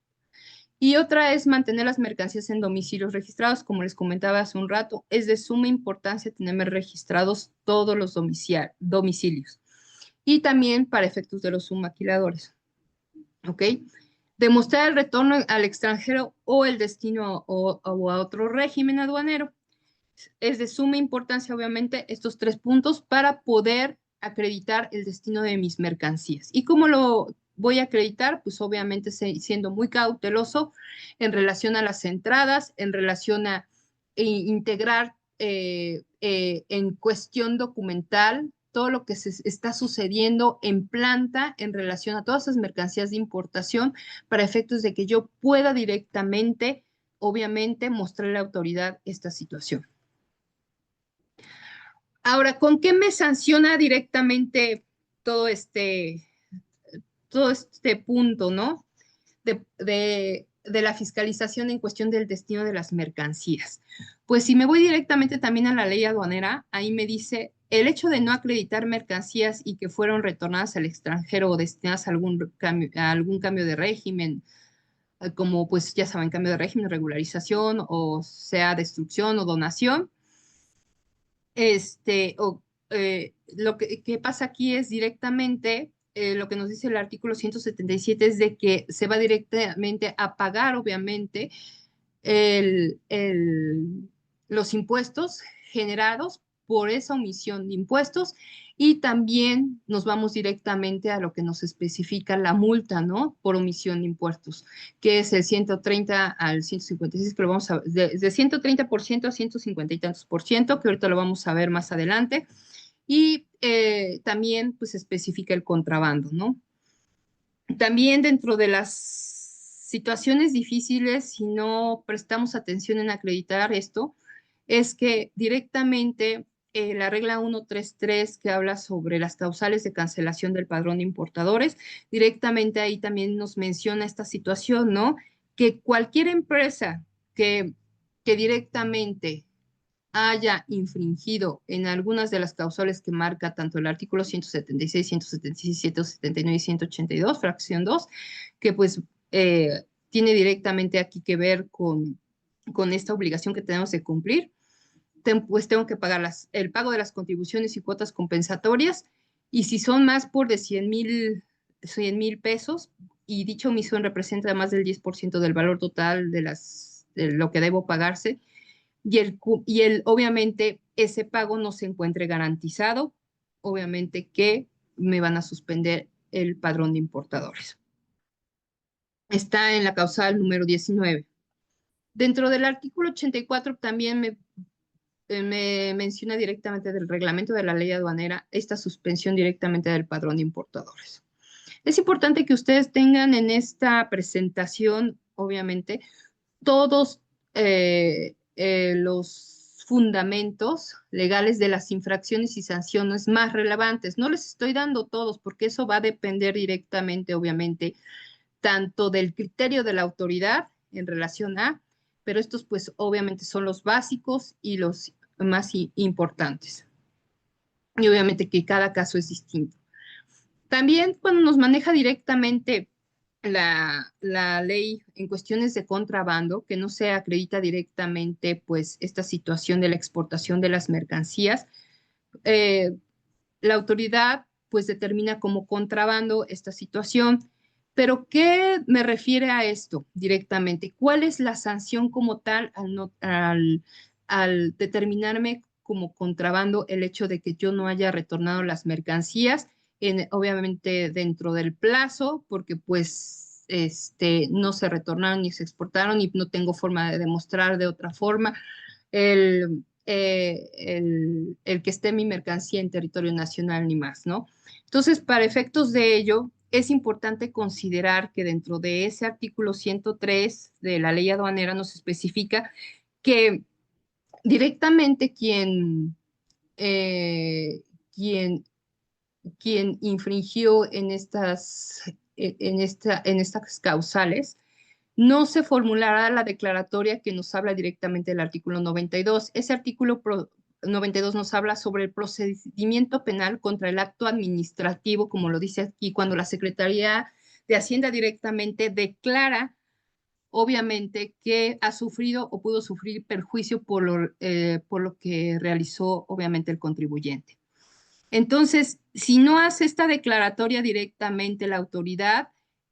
Y otra es mantener las mercancías en domicilios registrados. Como les comentaba hace un rato, es de suma importancia tener registrados todos los domicilios. Y también para efectos de los submaquiladores. ¿Ok? Demostrar el retorno al extranjero o el destino o a otro régimen aduanero. Es de suma importancia, obviamente, estos 3 puntos para poder acreditar el destino de mis mercancías. ¿Y cómo lo voy a acreditar? Pues obviamente siendo muy cauteloso en relación a las entradas, en relación a integrar en cuestión documental todo lo que se está sucediendo en planta en relación a todas esas mercancías de importación para efectos de que yo pueda directamente, obviamente, mostrarle a la autoridad esta situación. Ahora, ¿con qué me sanciona directamente todo este punto, ¿no? De la fiscalización en cuestión del destino de las mercancías. Pues si me voy directamente también a la ley aduanera, ahí me dice el hecho de no acreditar mercancías y que fueron retornadas al extranjero o destinadas a algún cambio de régimen, como pues ya saben, cambio de régimen, regularización, o sea, destrucción o donación. Lo que pasa aquí es directamente lo que nos dice el artículo 177 es de que se va directamente a pagar, obviamente, los impuestos generados por esa omisión de impuestos, y también nos vamos directamente a lo que nos especifica la multa, ¿no? Por omisión de impuestos, que es el 130 al 156, que lo vamos a ver, de 130% a 150 y tantos por ciento, que ahorita lo vamos a ver más adelante. Y también pues especifica el contrabando, ¿no? También dentro de las situaciones difíciles, si no prestamos atención en acreditar esto, es que directamente la regla 133 que habla sobre las causales de cancelación del padrón de importadores, directamente ahí también nos menciona esta situación, ¿no? Que cualquier empresa que directamente haya infringido en algunas de las causales que marca tanto el artículo 176, 177, 179 y 182, fracción 2, que pues tiene directamente aquí que ver con esta obligación que tenemos de cumplir, pues tengo que pagar el pago de las contribuciones y cuotas compensatorias, y si son más por de 100,000 pesos, y dicha omisión representa más del 10% del valor total de lo que debo pagarse, y obviamente ese pago no se encuentre garantizado, obviamente que me van a suspender el padrón de importadores. Está en la causal número 19. Dentro del artículo 84 también me menciona directamente del reglamento de la ley aduanera esta suspensión directamente del padrón de importadores. Es importante que ustedes tengan en esta presentación, obviamente, todos los fundamentos legales de las infracciones y sanciones más relevantes. No les estoy dando todos porque eso va a depender directamente, obviamente, tanto del criterio de la autoridad en relación a, pero estos pues obviamente son los básicos y los más importantes. Y obviamente que cada caso es distinto. También cuando nos maneja directamente la ley en cuestiones de contrabando, que no se acredita directamente pues esta situación de la exportación de las mercancías, la autoridad pues determina como contrabando esta situación. Pero ¿qué me refiere a esto directamente? ¿Cuál es la sanción como tal al determinarme como contrabando el hecho de que yo no haya retornado las mercancías? Obviamente dentro del plazo, porque pues no se retornaron ni se exportaron y no tengo forma de demostrar de otra forma el que esté mi mercancía en territorio nacional ni más, ¿no? Entonces, para efectos de ello, es importante considerar que dentro de ese artículo 103 de la ley aduanera nos especifica que directamente eh, quien quien infringió en estas causales, no se formulará la declaratoria que nos habla directamente del artículo 92. Ese artículo 92 nos habla sobre el procedimiento penal contra el acto administrativo, como lo dice aquí, cuando la Secretaría de Hacienda directamente declara, obviamente, que ha sufrido o pudo sufrir perjuicio por lo que realizó, obviamente, el contribuyente. Entonces, si no hace esta declaratoria directamente la autoridad,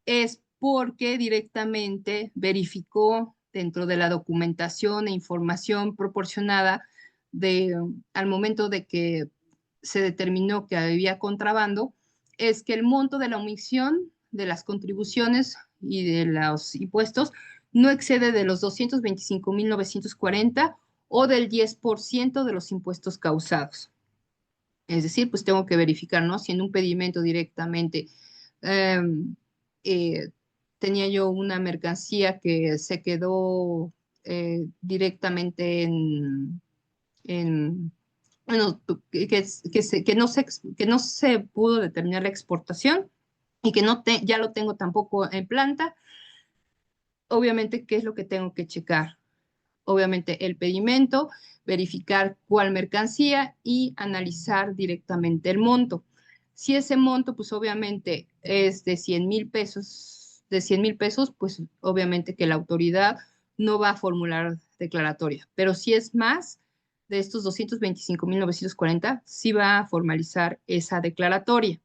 es porque directamente verificó dentro de la documentación e información proporcionada al momento de que se determinó que había contrabando, es que el monto de la omisión de las contribuciones y de los impuestos no excede de los 225.940 o del 10% de los impuestos causados. Es decir, pues tengo que verificar, ¿no? Si en un pedimento directamente eh, eh, tenía yo una mercancía que se quedó directamente bueno, que no se pudo determinar la exportación y que ya lo tengo tampoco en planta, obviamente, ¿qué es lo que tengo que checar? Obviamente el pedimento, verificar cuál mercancía y analizar directamente el monto. Si ese monto, pues obviamente es de 100,000 pesos, pues obviamente que la autoridad no va a formular declaratoria. Pero si es más de estos 225.940, sí va a formalizar esa declaratoria.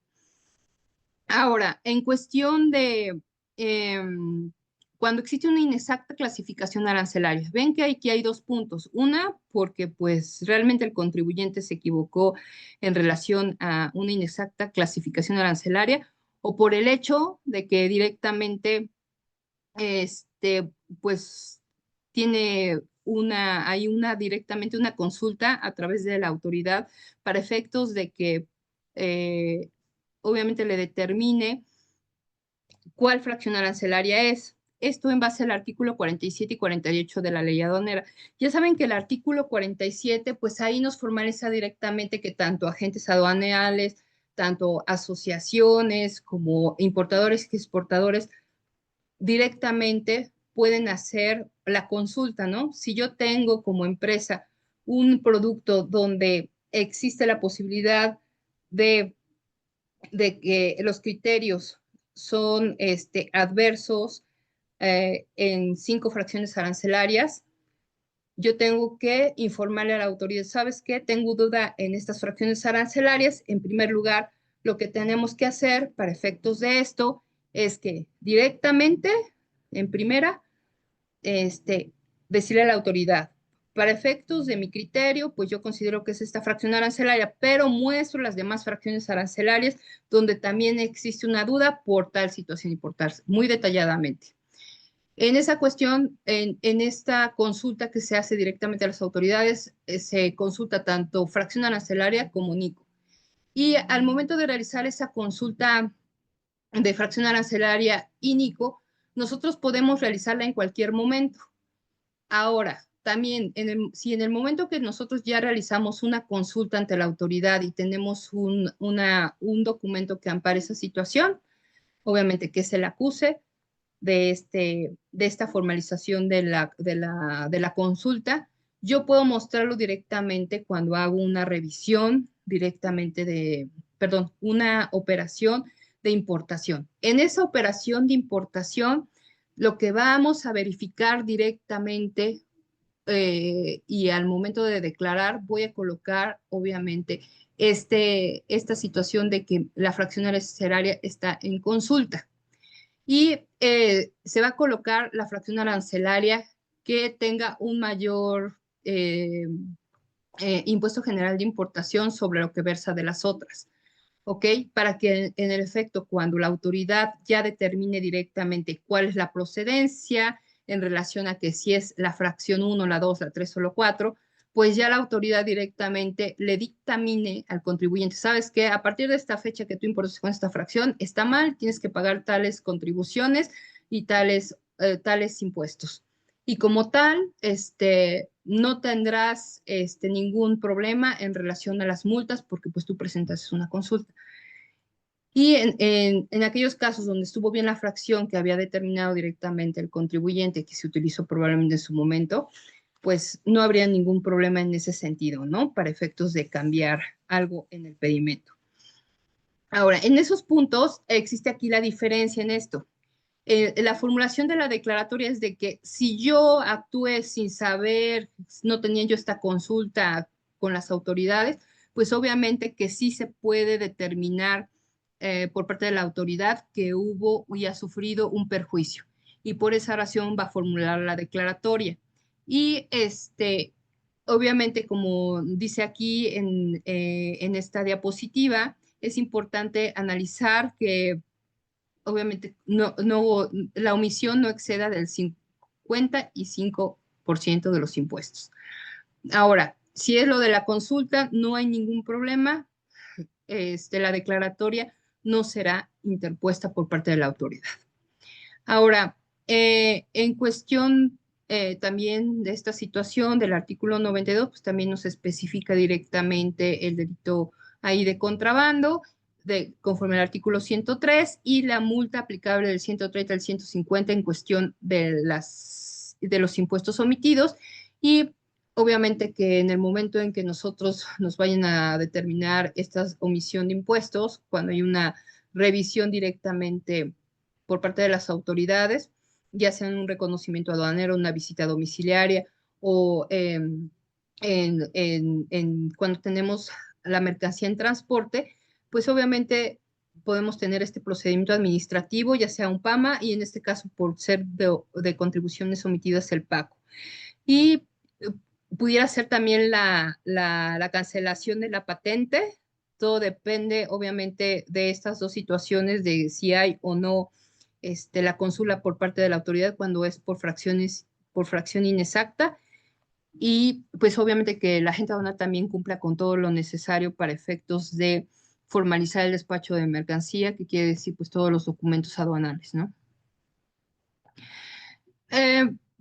Ahora, en cuestión de cuando existe una inexacta clasificación arancelaria, ven que aquí hay dos puntos. Una, porque pues realmente el contribuyente se equivocó en relación a una inexacta clasificación arancelaria, o por el hecho de que directamente, pues hay directamente una consulta a través de la autoridad para efectos de que obviamente le determine cuál fracción arancelaria es. Esto en base al artículo 47 y 48 de la ley aduanera. Ya saben que el artículo 47, pues ahí nos formaliza directamente que tanto agentes aduanales, tanto asociaciones como importadores y exportadores directamente pueden hacer la consulta, ¿no? Si yo tengo como empresa un producto donde existe la posibilidad de que los criterios son adversos en 5 fracciones arancelarias, yo tengo que informarle a la autoridad, ¿sabes qué? Tengo duda en estas fracciones arancelarias. En primer lugar, lo que tenemos que hacer para efectos de esto es que directamente, en primera, decirle a la autoridad, para efectos de mi criterio, pues yo considero que es esta fracción arancelaria, pero muestro las demás fracciones arancelarias donde también existe una duda por tal situación y por tal, muy detalladamente. En esa cuestión, en esta consulta que se hace directamente a las autoridades, se consulta tanto fracción arancelaria como NICO. Y al momento de realizar esa consulta de fracción arancelaria y NICO, nosotros podemos realizarla en cualquier momento. Ahora, también, si en el momento que nosotros ya realizamos una consulta ante la autoridad y tenemos un documento que ampare esa situación, obviamente que es el acuse de esta formalización de la consulta, yo puedo mostrarlo directamente cuando hago una revisión directamente una operación de importación. En esa operación de importación, lo que vamos a verificar directamente y al momento de declarar voy a colocar, obviamente, esta situación de que la fracción arancelaria está en consulta. Y se va a colocar la fracción arancelaria que tenga un mayor impuesto general de importación sobre lo que versa de las otras. ¿Ok? Para que en el efecto, cuando la autoridad ya determine directamente cuál es la procedencia en relación a que si es la fracción 1, la 2, la 3 o la 4, pues ya la autoridad directamente le dictamine al contribuyente, ¿sabes qué? A partir de esta fecha que tú importas con esta fracción, está mal, tienes que pagar tales contribuciones y tales impuestos. Y como tal, no tendrás ningún problema en relación a las multas porque pues tú presentas una consulta. Y en aquellos casos donde estuvo bien la fracción que había determinado directamente el contribuyente que se utilizó probablemente en su momento, pues no habría ningún problema en ese sentido, ¿no? Para efectos de cambiar algo en el pedimento. Ahora, en esos puntos existe aquí la diferencia en esto. La formulación de la declaratoria es de que si yo actué sin saber, no tenía yo esta consulta con las autoridades, pues obviamente que sí se puede determinar por parte de la autoridad que hubo y ha sufrido un perjuicio. Y por esa razón va a formular la declaratoria. Y obviamente, como dice aquí en esta diapositiva, es importante analizar que obviamente la omisión no exceda del 55% de los impuestos. Ahora, si es lo de la consulta, no hay ningún problema. La declaratoria no será interpuesta por parte de la autoridad. Ahora, en cuestión también de esta situación del artículo 92, pues también nos especifica directamente el delito ahí de contrabando, conforme al artículo 103, y la multa aplicable del 130 al 150 en cuestión de los impuestos omitidos. Y obviamente que en el momento en que nosotros nos vayan a determinar esta omisión de impuestos, cuando hay una revisión directamente por parte de las autoridades, ya sea en un reconocimiento aduanero, una visita domiciliaria o cuando tenemos la mercancía en transporte, pues obviamente podemos tener este procedimiento administrativo, ya sea un PAMA y en este caso por ser de contribuciones omitidas el PACO. Y pudiera ser también la cancelación de la patente. Todo depende obviamente de estas dos situaciones, de si hay o no la consulta por parte de la autoridad cuando es por fracción inexacta. Y pues obviamente que la agente aduanal también cumpla con todo lo necesario para efectos de formalizar el despacho de mercancía, que quiere decir pues todos los documentos aduanales, ¿no?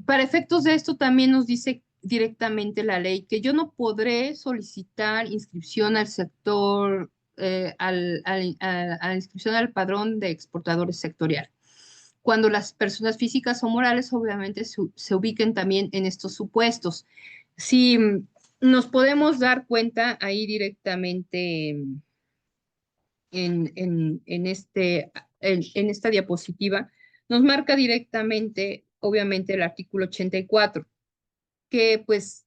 Para efectos de esto también nos dice directamente la ley que yo no podré solicitar inscripción al sector, a la inscripción al padrón de exportadores sectorial, cuando las personas físicas o morales obviamente se ubiquen también en estos supuestos. Si nos podemos dar cuenta ahí directamente en esta diapositiva, nos marca directamente, obviamente, el artículo 84, que pues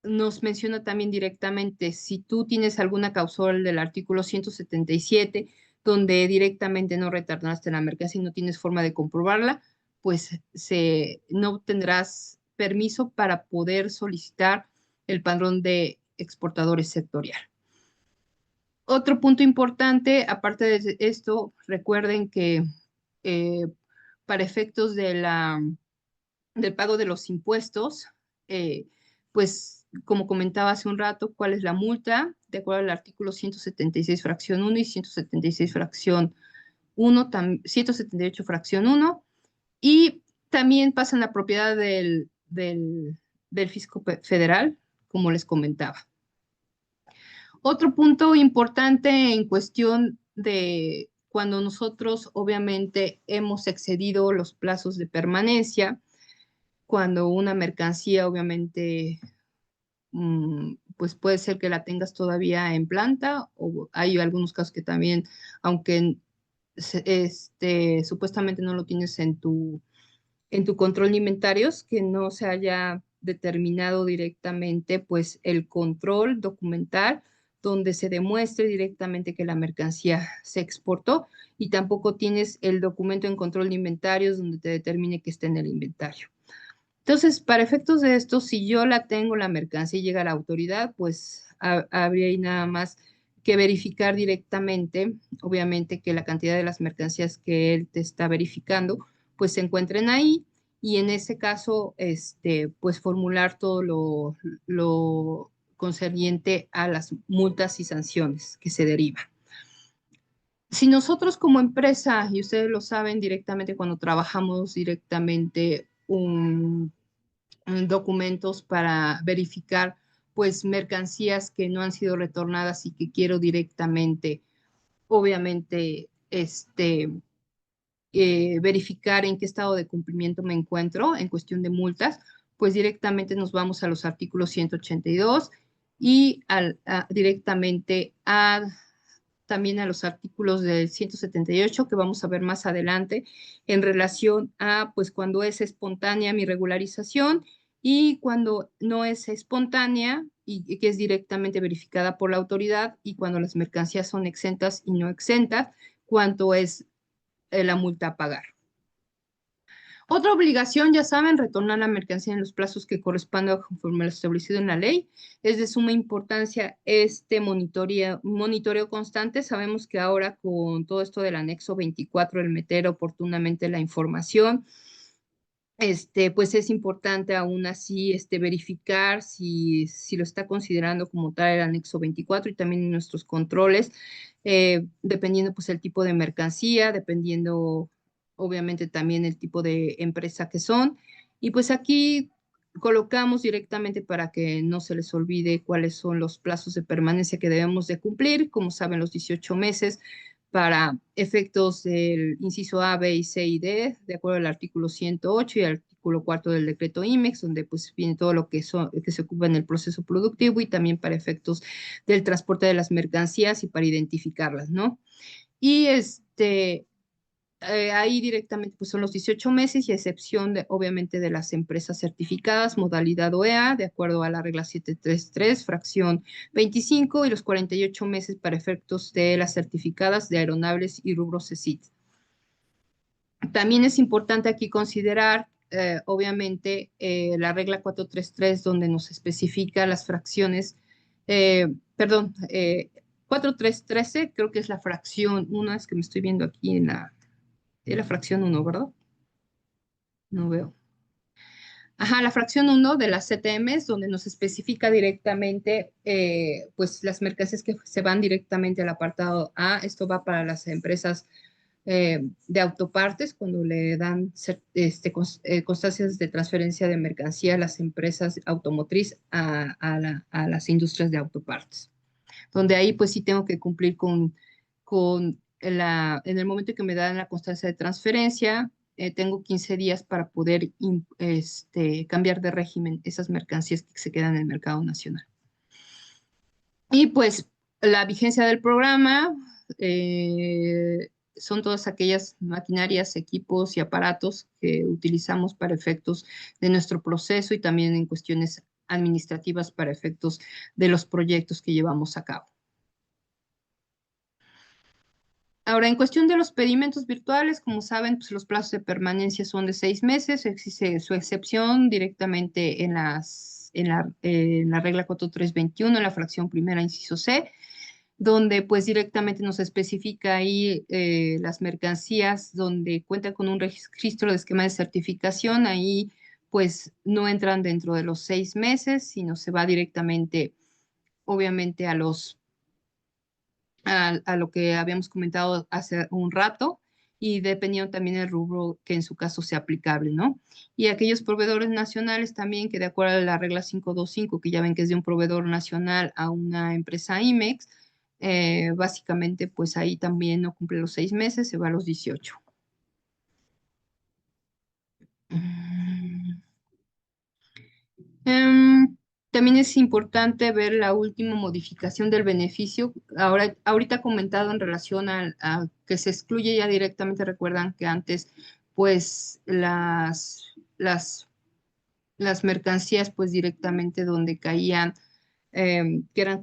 nos menciona también directamente si tú tienes alguna causal del artículo 177, donde directamente no retornaste la mercancía y no tienes forma de comprobarla, pues no tendrás permiso para poder solicitar el padrón de exportadores sectorial. Otro punto importante, aparte de esto, recuerden que para efectos del pago de los impuestos, pues como comentaba hace un rato, cuál es la multa, de acuerdo al artículo 176 fracción 1 y 176 fracción 1, 178 fracción 1, y también pasan la propiedad del del Fisco Federal, como les comentaba. Otro punto importante en cuestión de cuando nosotros obviamente hemos excedido los plazos de permanencia, cuando una mercancía obviamente pues puede ser que la tengas todavía en planta, o hay algunos casos que también, aunque supuestamente no lo tienes en tu control de inventarios, que no se haya determinado directamente pues el control documental donde se demuestre directamente que la mercancía se exportó, y tampoco tienes el documento en control de inventarios donde te determine que está en el inventario. Entonces, para efectos de esto, si yo la tengo, la mercancía y llega a la autoridad, pues habría ahí nada más que verificar directamente, obviamente, que la cantidad de las mercancías que él te está verificando, pues se encuentren ahí, y en ese caso, pues formular todo lo concerniente a las multas y sanciones que se derivan. Si nosotros como empresa, y ustedes lo saben directamente cuando trabajamos directamente documentos para verificar pues mercancías que no han sido retornadas y que quiero directamente, obviamente, verificar en qué estado de cumplimiento me encuentro en cuestión de multas, pues directamente nos vamos a los artículos 182 y directamente también a los artículos del 178 que vamos a ver más adelante en relación a pues cuando es espontánea mi regularización y cuando no es espontánea y que es directamente verificada por la autoridad, y cuando las mercancías son exentas y no exentas, cuánto es la multa a pagar. Otra obligación, ya saben, retornar la mercancía en los plazos que correspondan conforme a lo establecido en la ley. Es de suma importancia este monitoreo constante. Sabemos que ahora con todo esto del anexo 24, el meter oportunamente la información, pues es importante aún así verificar si lo está considerando como tal el anexo 24, y también nuestros controles, dependiendo pues el tipo de mercancía, dependiendo obviamente también el tipo de empresa que son. Y pues aquí colocamos directamente para que no se les olvide cuáles son los plazos de permanencia que debemos de cumplir. Como saben, los 18 meses para efectos del inciso A, B y C y D, de acuerdo al artículo 108 y al artículo 4 del decreto IMEX, donde pues viene todo lo que se ocupa en el proceso productivo, y también para efectos del transporte de las mercancías y para identificarlas, ¿no? Y ahí directamente pues son los 18 meses, y a excepción obviamente de las empresas certificadas, modalidad OEA, de acuerdo a la regla 733, fracción 25, y los 48 meses para efectos de las certificadas de aeronaves y rubro CECIT. También es importante aquí considerar, obviamente, la regla 433, donde nos especifica las fracciones, 4313, creo que es la fracción 1, es que me estoy viendo aquí en la fracción 1, ¿verdad? No veo. Ajá, la fracción 1 de las CTMs, donde nos especifica directamente, pues, las mercancías que se van directamente al apartado A. Esto va para las empresas de autopartes, cuando le dan constancias de transferencia de mercancía a las empresas automotriz a las industrias de autopartes, donde ahí pues sí tengo que cumplir con en el momento que me dan la constancia de transferencia, tengo 15 días para poder cambiar de régimen esas mercancías que se quedan en el mercado nacional. Y pues la vigencia del programa son todas aquellas maquinarias, equipos y aparatos que utilizamos para efectos de nuestro proceso, y también en cuestiones administrativas para efectos de los proyectos que llevamos a cabo. Ahora, en cuestión de los pedimentos virtuales, como saben, pues los plazos de permanencia son de 6 meses. Existe su excepción directamente en la regla 4321, en la fracción primera, inciso C, donde pues directamente nos especifica ahí las mercancías donde cuentan con un registro de esquema de certificación. Ahí pues no entran dentro de los 6 meses, sino se va directamente, obviamente, a lo que habíamos comentado hace un rato. y dependiendo también del rubro que en su caso sea aplicable, ¿no? Y aquellos proveedores nacionales también que de acuerdo a la regla 525, que ya ven que es de un proveedor nacional a una empresa IMEX, básicamente pues ahí también no cumple los 6 meses, se va a los 18. También es importante ver la última modificación del beneficio. Ahorita comentado en relación a que se excluye ya directamente, recuerdan que antes, pues, las mercancías, pues, directamente donde caían, que eran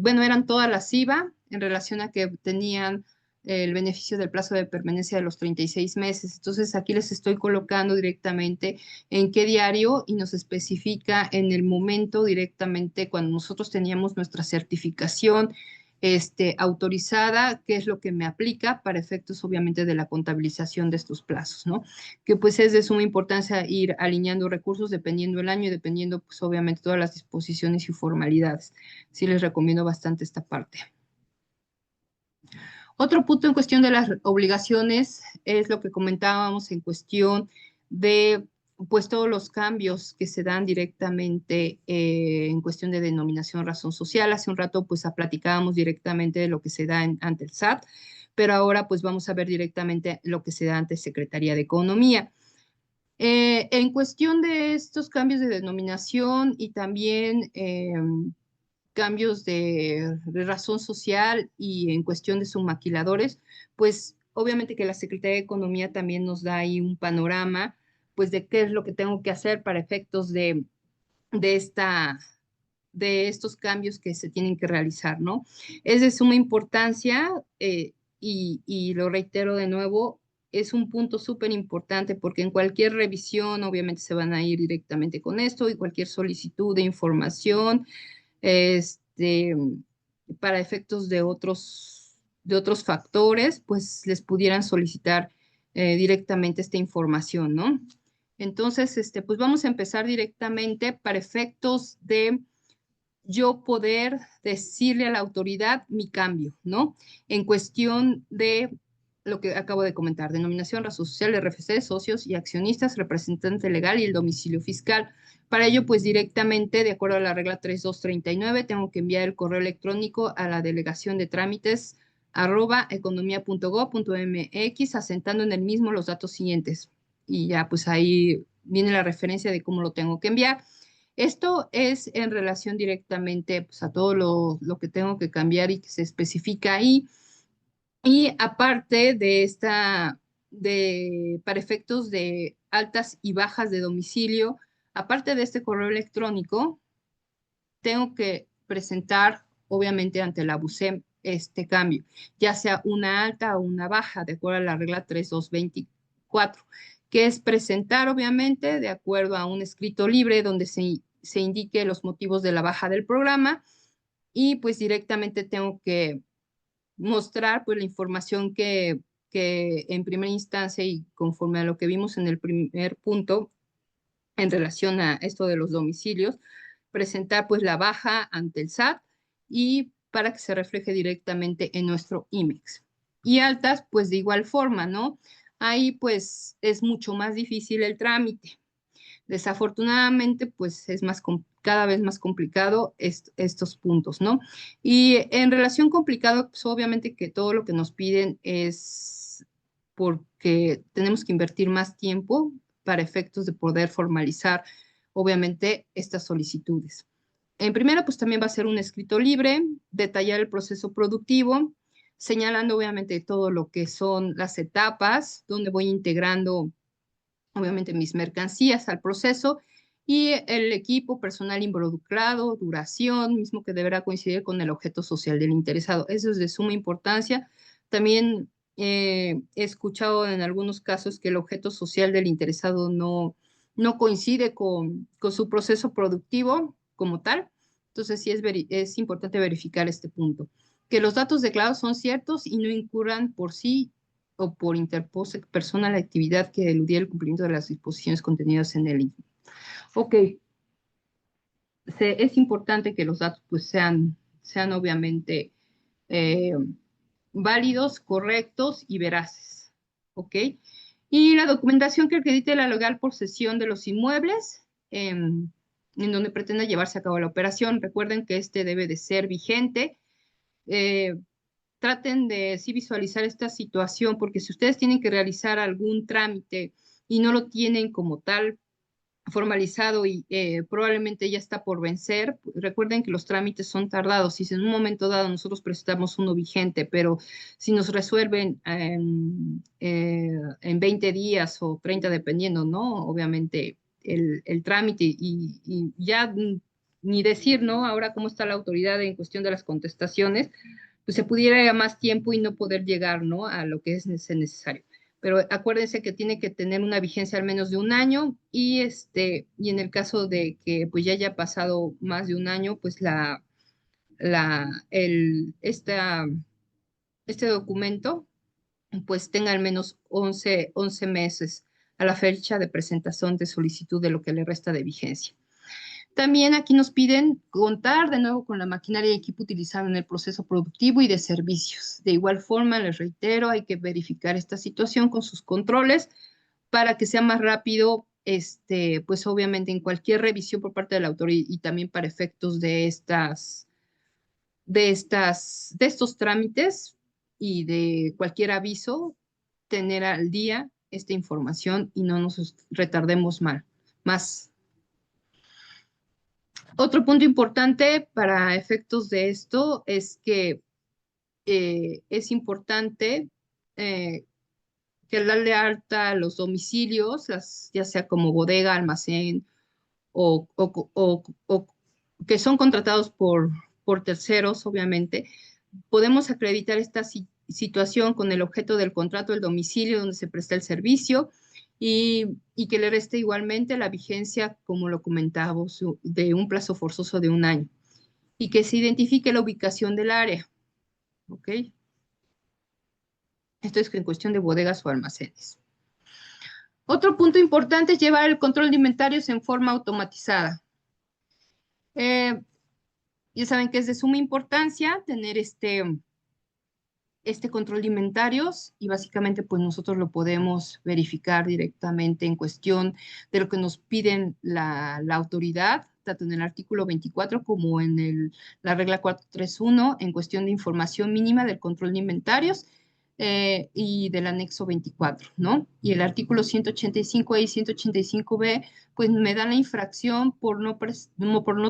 bueno, eran todas las IVA en relación a que tenían el beneficio del plazo de permanencia de los 36 meses. Entonces, aquí les estoy colocando directamente en qué diario y nos especifica en el momento directamente cuando nosotros teníamos nuestra certificación autorizada, qué es lo que me aplica para efectos obviamente de la contabilización de estos plazos, ¿no? Que pues es de suma importancia ir alineando recursos dependiendo el año y dependiendo pues obviamente todas las disposiciones y formalidades. Sí les recomiendo bastante esta parte. Otro punto en cuestión de las obligaciones es lo que comentábamos en cuestión de pues todos los cambios que se dan directamente en cuestión de denominación razón social. Hace un rato pues platicábamos directamente de lo que se da ante el SAT, pero ahora pues vamos a ver directamente lo que se da ante Secretaría de Economía. En cuestión de estos cambios de denominación y también cambios de razón social y en cuestión de sus maquiladores, pues obviamente que la Secretaría de Economía también nos da ahí un panorama, pues de qué es lo que tengo que hacer para efectos de esta de estos cambios que se tienen que realizar, ¿no? Es de suma importancia y lo reitero de nuevo, es un punto súper importante porque en cualquier revisión obviamente se van a ir directamente con esto y cualquier solicitud de información para efectos de otros factores, pues les pudieran solicitar directamente esta información, ¿no? Entonces, pues vamos a empezar directamente para efectos de yo poder decirle a la autoridad mi cambio, ¿no? En cuestión de lo que acabo de comentar, denominación, razón social, RFC, socios y accionistas, representante legal y el domicilio fiscal. Para ello, pues directamente, de acuerdo a la regla 3239, tengo que enviar el correo electrónico a la delegación de trámites @economia.gov.mx, asentando en el mismo los datos siguientes. Y ya, pues ahí viene la referencia de cómo lo tengo que enviar. Esto es en relación directamente pues, a todo lo que tengo que cambiar y que se especifica ahí. Y aparte de para efectos de altas y bajas de domicilio, aparte de este correo electrónico, tengo que presentar, obviamente, ante la BUSEM este cambio, ya sea una alta o una baja, de acuerdo a la regla 3224, que es presentar, obviamente, de acuerdo a un escrito libre donde se indique los motivos de la baja del programa y pues directamente tengo que mostrar pues la información que en primera instancia y conforme a lo que vimos en el primer punto en relación a esto de los domicilios, presentar pues la baja ante el SAT y para que se refleje directamente en nuestro IMEX. Y altas pues de igual forma, ¿no? Ahí pues es mucho más difícil el trámite. Desafortunadamente pues es cada vez más complicado estos puntos, ¿no? Y en relación complicado, pues obviamente que todo lo que nos piden es porque tenemos que invertir más tiempo para efectos de poder formalizar, obviamente, estas solicitudes. En primero, pues también va a ser un escrito libre, detallar el proceso productivo, señalando obviamente todo lo que son las etapas, donde voy integrando obviamente mis mercancías al proceso y el equipo personal involucrado, duración, mismo que deberá coincidir con el objeto social del interesado. Eso es de suma importancia. También he escuchado en algunos casos que el objeto social del interesado no coincide con su proceso productivo como tal. Entonces sí es importante verificar este punto. Que los datos declarados son ciertos y no incurran por sí o por interpose persona la actividad que eludiera el cumplimiento de las disposiciones contenidas en el INE. Ok, es importante que los datos pues sean obviamente válidos, correctos y veraces. ¿ok? Y la documentación que acredite la legal posesión de los inmuebles en donde pretenda llevarse a cabo la operación. Recuerden que este debe de ser vigente. Traten de sí visualizar esta situación, porque si ustedes tienen que realizar algún trámite y no lo tienen como tal formalizado y probablemente ya está por vencer, recuerden que los trámites son tardados y si en un momento dado nosotros presentamos uno vigente, pero si nos resuelven en 20 días o 30 dependiendo, ¿no? Obviamente el trámite y ya ni decir, ¿no? Ahora cómo está la autoridad en cuestión de las contestaciones, pues se pudiera ir a más tiempo y no poder llegar, ¿no? A lo que es necesario. Pero acuérdense que tiene que tener una vigencia al menos de un año y y en el caso de que pues ya haya pasado más de un año, pues este documento pues tenga al menos 11 meses a la fecha de presentación de solicitud de lo que le resta de vigencia. También aquí nos piden contar de nuevo con la maquinaria y equipo utilizado en el proceso productivo y de servicios. De igual forma, les reitero, hay que verificar esta situación con sus controles para que sea más rápido, pues obviamente en cualquier revisión por parte del autor y también para efectos de estos trámites y de cualquier aviso, tener al día esta información y no nos retardemos más. Otro punto importante para efectos de esto es que es importante que al darle alta a los domicilios, ya sea como bodega, almacén o que son contratados por terceros, obviamente, podemos acreditar esta situación con el objeto del contrato, el domicilio donde se presta el servicio y que le reste igualmente la vigencia, como lo comentábamos, de un plazo forzoso de un año y que se identifique la ubicación del área, ¿ok? Esto es en cuestión de bodegas o almacenes. Otro punto importante es llevar el control de inventarios en forma automatizada. Ya saben que es de suma importancia tener este control de inventarios y básicamente pues nosotros lo podemos verificar directamente en cuestión de lo que nos piden la autoridad, tanto en el artículo 24 como en la regla 431 en cuestión de información mínima del control de inventarios y del anexo 24, ¿no? Y el artículo 185E y 185B pues me dan la infracción por no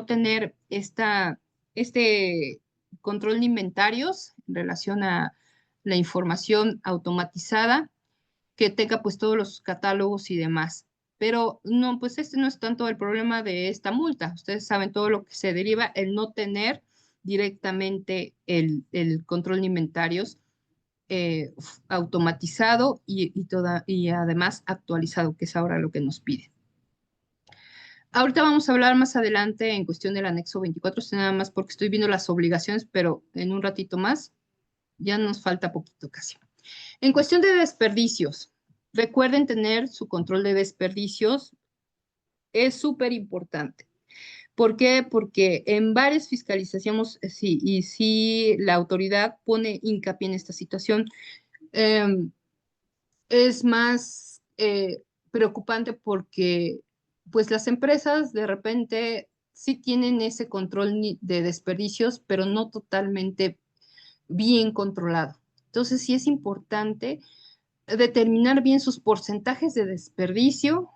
tener este control de inventarios en relación a la información automatizada que tenga pues todos los catálogos y demás. Pero no, pues no es tanto el problema de esta multa. Ustedes saben todo lo que se deriva el no tener directamente el control de inventarios automatizado y además actualizado, que es ahora lo que nos pide. Ahorita vamos a hablar más adelante en cuestión del anexo 24, nada más porque estoy viendo las obligaciones, pero en un ratito más ya nos falta poquito casi. En cuestión de desperdicios, recuerden tener su control de desperdicios, es súper importante. ¿Por qué? Porque en varias fiscalizaciones, sí, y sí la autoridad pone hincapié en esta situación. Es más preocupante porque pues las empresas de repente sí tienen ese control de desperdicios, pero no totalmente bien controlado. Entonces sí es importante determinar bien sus porcentajes de desperdicio.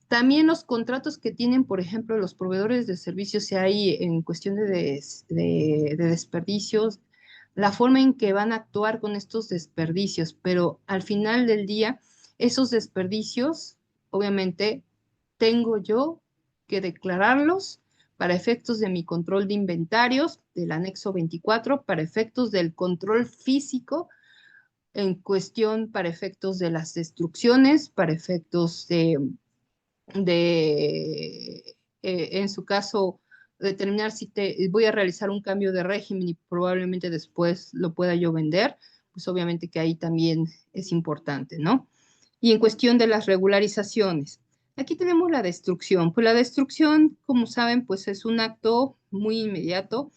También los contratos que tienen, por ejemplo, los proveedores de servicios, si hay en cuestión de desperdicios, la forma en que van a actuar con estos desperdicios, pero al final del día, esos desperdicios, obviamente, tengo yo que declararlos para efectos de mi control de inventarios del anexo 24, para efectos del control físico, en cuestión para efectos de las destrucciones, para efectos en su caso, determinar si voy a realizar un cambio de régimen y probablemente después lo pueda yo vender, pues obviamente que ahí también es importante, ¿no? Y en cuestión de las regularizaciones, aquí tenemos la destrucción. Pues la destrucción, como saben, pues es un acto muy inmediato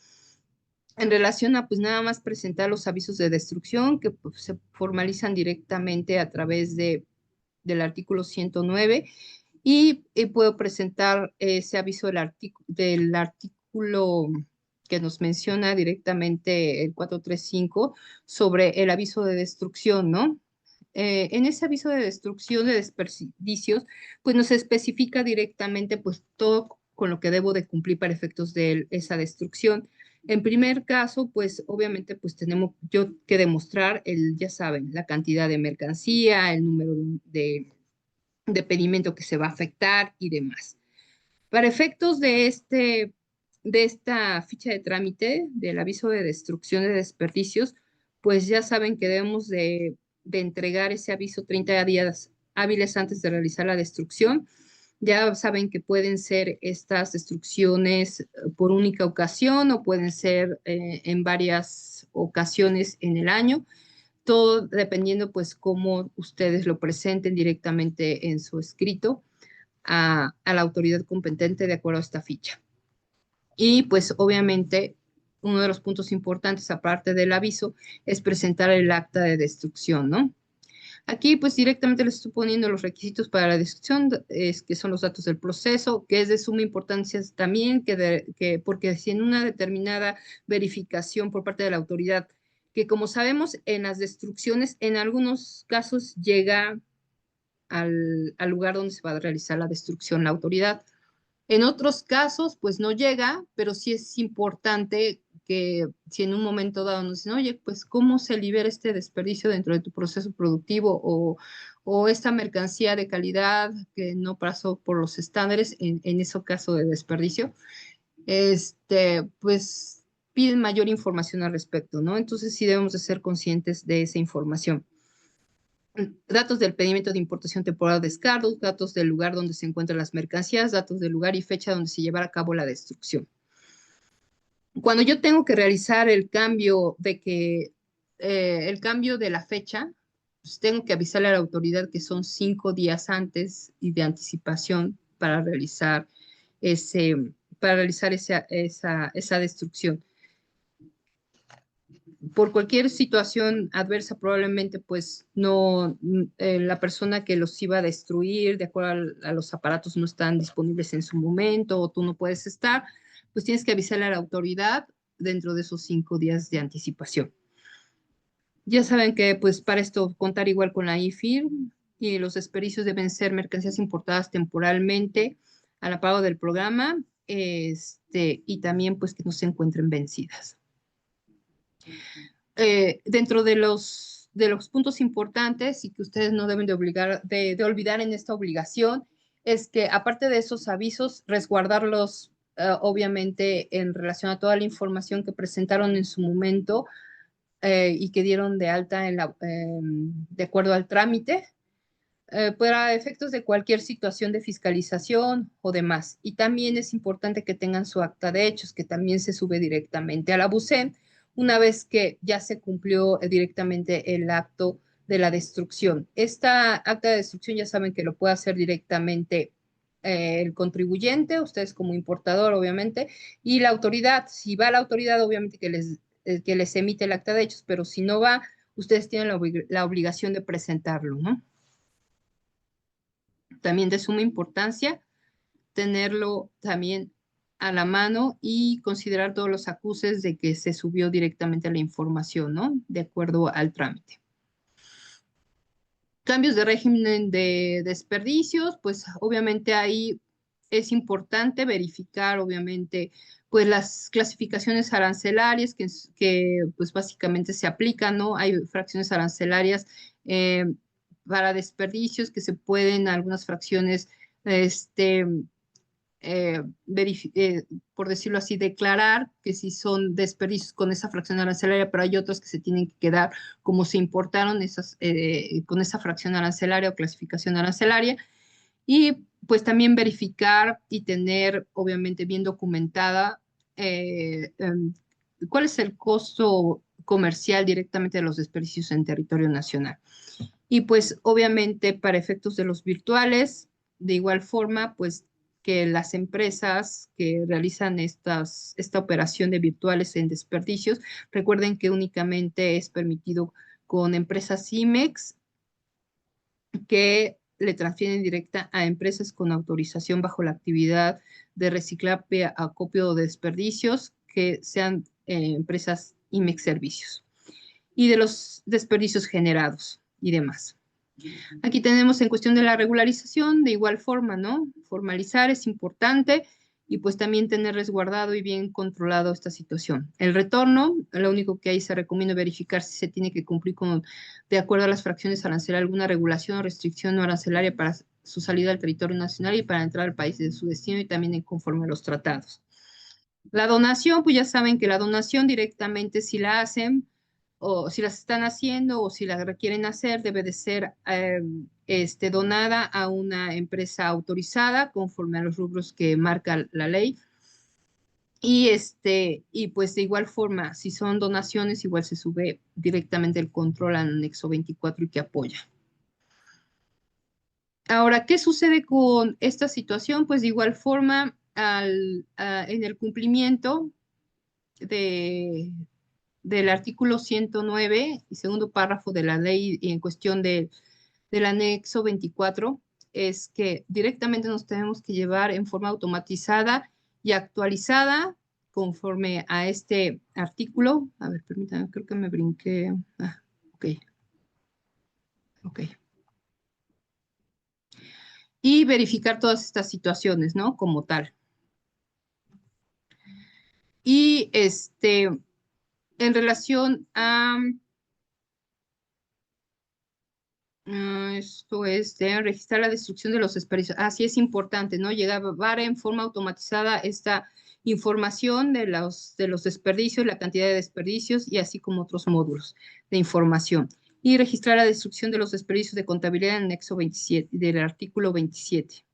en relación a pues nada más presentar los avisos de destrucción que pues, se formalizan directamente a través del artículo 109 y puedo presentar ese aviso del artículo que nos menciona directamente el 435 sobre el aviso de destrucción, ¿no? En ese aviso de destrucción de desperdicios, pues nos especifica directamente pues todo con lo que debo de cumplir para efectos de esa destrucción. En primer caso, pues obviamente pues tenemos yo que demostrar ya saben, la cantidad de mercancía, el número de pedimento que se va a afectar y demás. Para efectos de esta ficha de trámite del aviso de destrucción de desperdicios, pues ya saben que debemos de entregar ese aviso 30 días hábiles antes de realizar la destrucción. Ya saben que pueden ser estas destrucciones por única ocasión o pueden ser en varias ocasiones en el año, todo dependiendo pues cómo ustedes lo presenten directamente en su escrito a la autoridad competente de acuerdo a esta ficha. Y pues obviamente uno de los puntos importantes aparte del aviso es presentar el acta de destrucción, ¿no? Aquí pues directamente les estoy poniendo los requisitos para la destrucción, que son los datos del proceso, que es de suma importancia también, porque si en una determinada verificación por parte de la autoridad, que como sabemos en las destrucciones en algunos casos llega al lugar donde se va a realizar la destrucción la autoridad. En otros casos, pues no llega, pero sí es importante que si en un momento dado nos dicen, oye, pues cómo se libera este desperdicio dentro de tu proceso productivo o esta mercancía de calidad que no pasó por los estándares en ese caso de desperdicio, pues piden mayor información al respecto, ¿no? Entonces sí debemos de ser conscientes de esa información. Datos del pedimento de importación temporal de descargo, datos del lugar donde se encuentran las mercancías, datos del lugar y fecha donde se llevará a cabo la destrucción. Cuando yo tengo que realizar el cambio el cambio de la fecha, pues tengo que avisarle a la autoridad que son 5 días antes y de anticipación para realizar esa destrucción. Por cualquier situación adversa, probablemente pues no, la persona que los iba a destruir, de acuerdo a los aparatos, no están disponibles en su momento o tú no puedes estar, pues tienes que avisarle a la autoridad dentro de esos 5 días de anticipación. Ya saben que pues para esto contar igual con la IFIR y los desperdicios deben ser mercancías importadas temporalmente al amparo del programa y también pues que no se encuentren vencidas. Dentro de los puntos importantes y que ustedes no deben de olvidar en esta obligación es que aparte de esos avisos, resguardarlos obviamente en relación a toda la información que presentaron en su momento y que dieron de alta de acuerdo al trámite para efectos de cualquier situación de fiscalización o demás. Y también es importante que tengan su acta de hechos, que también se sube directamente a la BUCEM una vez que ya se cumplió directamente el acto de la destrucción. Esta acta de destrucción ya saben que lo puede hacer directamente el contribuyente, ustedes como importador, obviamente, y la autoridad. Si va la autoridad, obviamente que les emite el acta de hechos, pero si no va, ustedes tienen la obligación de presentarlo, ¿no? También de suma importancia tenerlo también a la mano y considerar todos los acuses de que se subió directamente la información, ¿no? De acuerdo al trámite. Cambios de régimen de desperdicios, pues obviamente ahí es importante obviamente, pues las clasificaciones arancelarias que pues básicamente se aplican, ¿no? Hay fracciones arancelarias para desperdicios que se pueden, algunas fracciones, por decirlo así, declarar que si son desperdicios con esa fracción arancelaria, pero hay otros que se tienen que quedar como se importaron con esa fracción arancelaria o clasificación arancelaria. Y pues también verificar y tener obviamente bien documentada cuál es el costo comercial directamente de los desperdicios en territorio nacional. Y pues obviamente para efectos de los virtuales, de igual forma, pues que las empresas que realizan esta operación de virtuales en desperdicios, recuerden que únicamente es permitido con empresas IMEX que le transfieren directa a empresas con autorización bajo la actividad de reciclaje, acopio de desperdicios, que sean empresas IMEX Servicios, y de los desperdicios generados y demás. Aquí tenemos en cuestión de la regularización, de igual forma, ¿no? Formalizar es importante y pues también tener resguardado y bien controlado esta situación. El retorno, lo único que ahí se recomienda verificar si se tiene que cumplir con, de acuerdo a las fracciones arancelarias, alguna regulación o restricción no arancelaria para su salida al territorio nacional y para entrar al país de su destino y también en conforme a los tratados. La donación, pues ya saben que la donación directamente si la hacen, o si las están haciendo o si la requieren hacer, debe de ser donada a una empresa autorizada conforme a los rubros que marca la ley. Y pues de igual forma, si son donaciones, igual se sube directamente el control al anexo 24 y que apoya. Ahora, ¿qué sucede con esta situación? Pues de igual forma, en el cumplimiento del artículo 109 y segundo párrafo de la ley en cuestión del anexo 24, es que directamente nos tenemos que llevar en forma automatizada y actualizada conforme a este artículo. A ver, permítanme, creo que me brinqué. Ok. Ok. Y verificar todas estas situaciones, ¿no? Como tal. Y en relación a esto es de registrar la destrucción de los desperdicios. Así es importante, ¿no? Llevar en forma automatizada esta información de los desperdicios, la cantidad de desperdicios y así como otros módulos de información. Y registrar la destrucción de los desperdicios de contabilidad en el anexo 27, del artículo 27,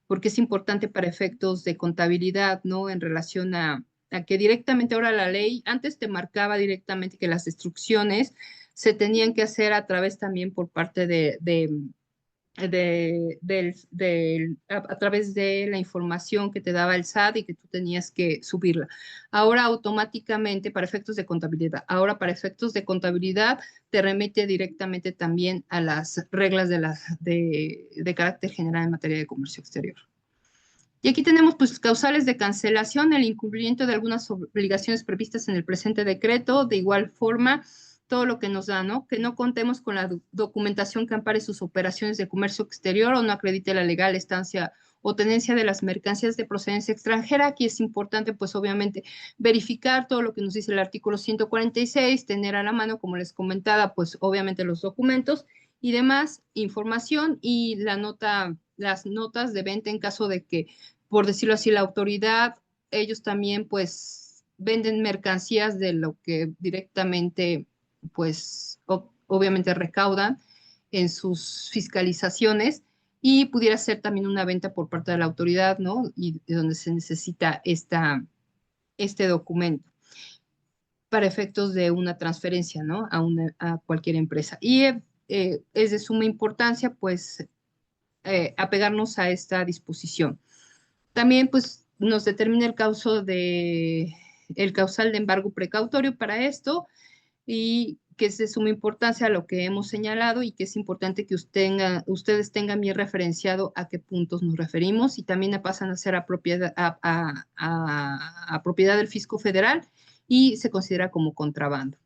porque es importante para efectos de contabilidad, ¿no? En relación a que directamente ahora la ley, antes te marcaba directamente que las destrucciones se tenían que hacer a través también por parte a través de la información que te daba el SAT y que tú tenías que subirla. Ahora automáticamente para efectos de contabilidad, te remite directamente también a las reglas de carácter general en materia de comercio exterior. Y aquí tenemos pues causales de cancelación, el incumplimiento de algunas obligaciones previstas en el presente decreto, de igual forma todo lo que nos da, ¿no? Que no contemos con la documentación que ampare sus operaciones de comercio exterior o no acredite la legal estancia o tenencia de las mercancías de procedencia extranjera. Aquí es importante, pues obviamente, verificar todo lo que nos dice el artículo 146, tener a la mano, como les comentaba, pues obviamente los documentos y demás información y las notas de venta en caso de que, por decirlo así, la autoridad, ellos también pues venden mercancías de lo que directamente pues obviamente recaudan en sus fiscalizaciones y pudiera ser también una venta por parte de la autoridad, ¿no? Y de donde se necesita este documento para efectos de una transferencia, ¿no? A cualquier empresa. Y es de suma importancia, pues, apegarnos a esta disposición. También, pues, nos determina el causal de embargo precautorio para esto y que es de suma importancia lo que hemos señalado y que es importante que ustedes tengan bien referenciado a qué puntos nos referimos y también pasan a ser a propiedad del fisco federal y se considera como contrabando.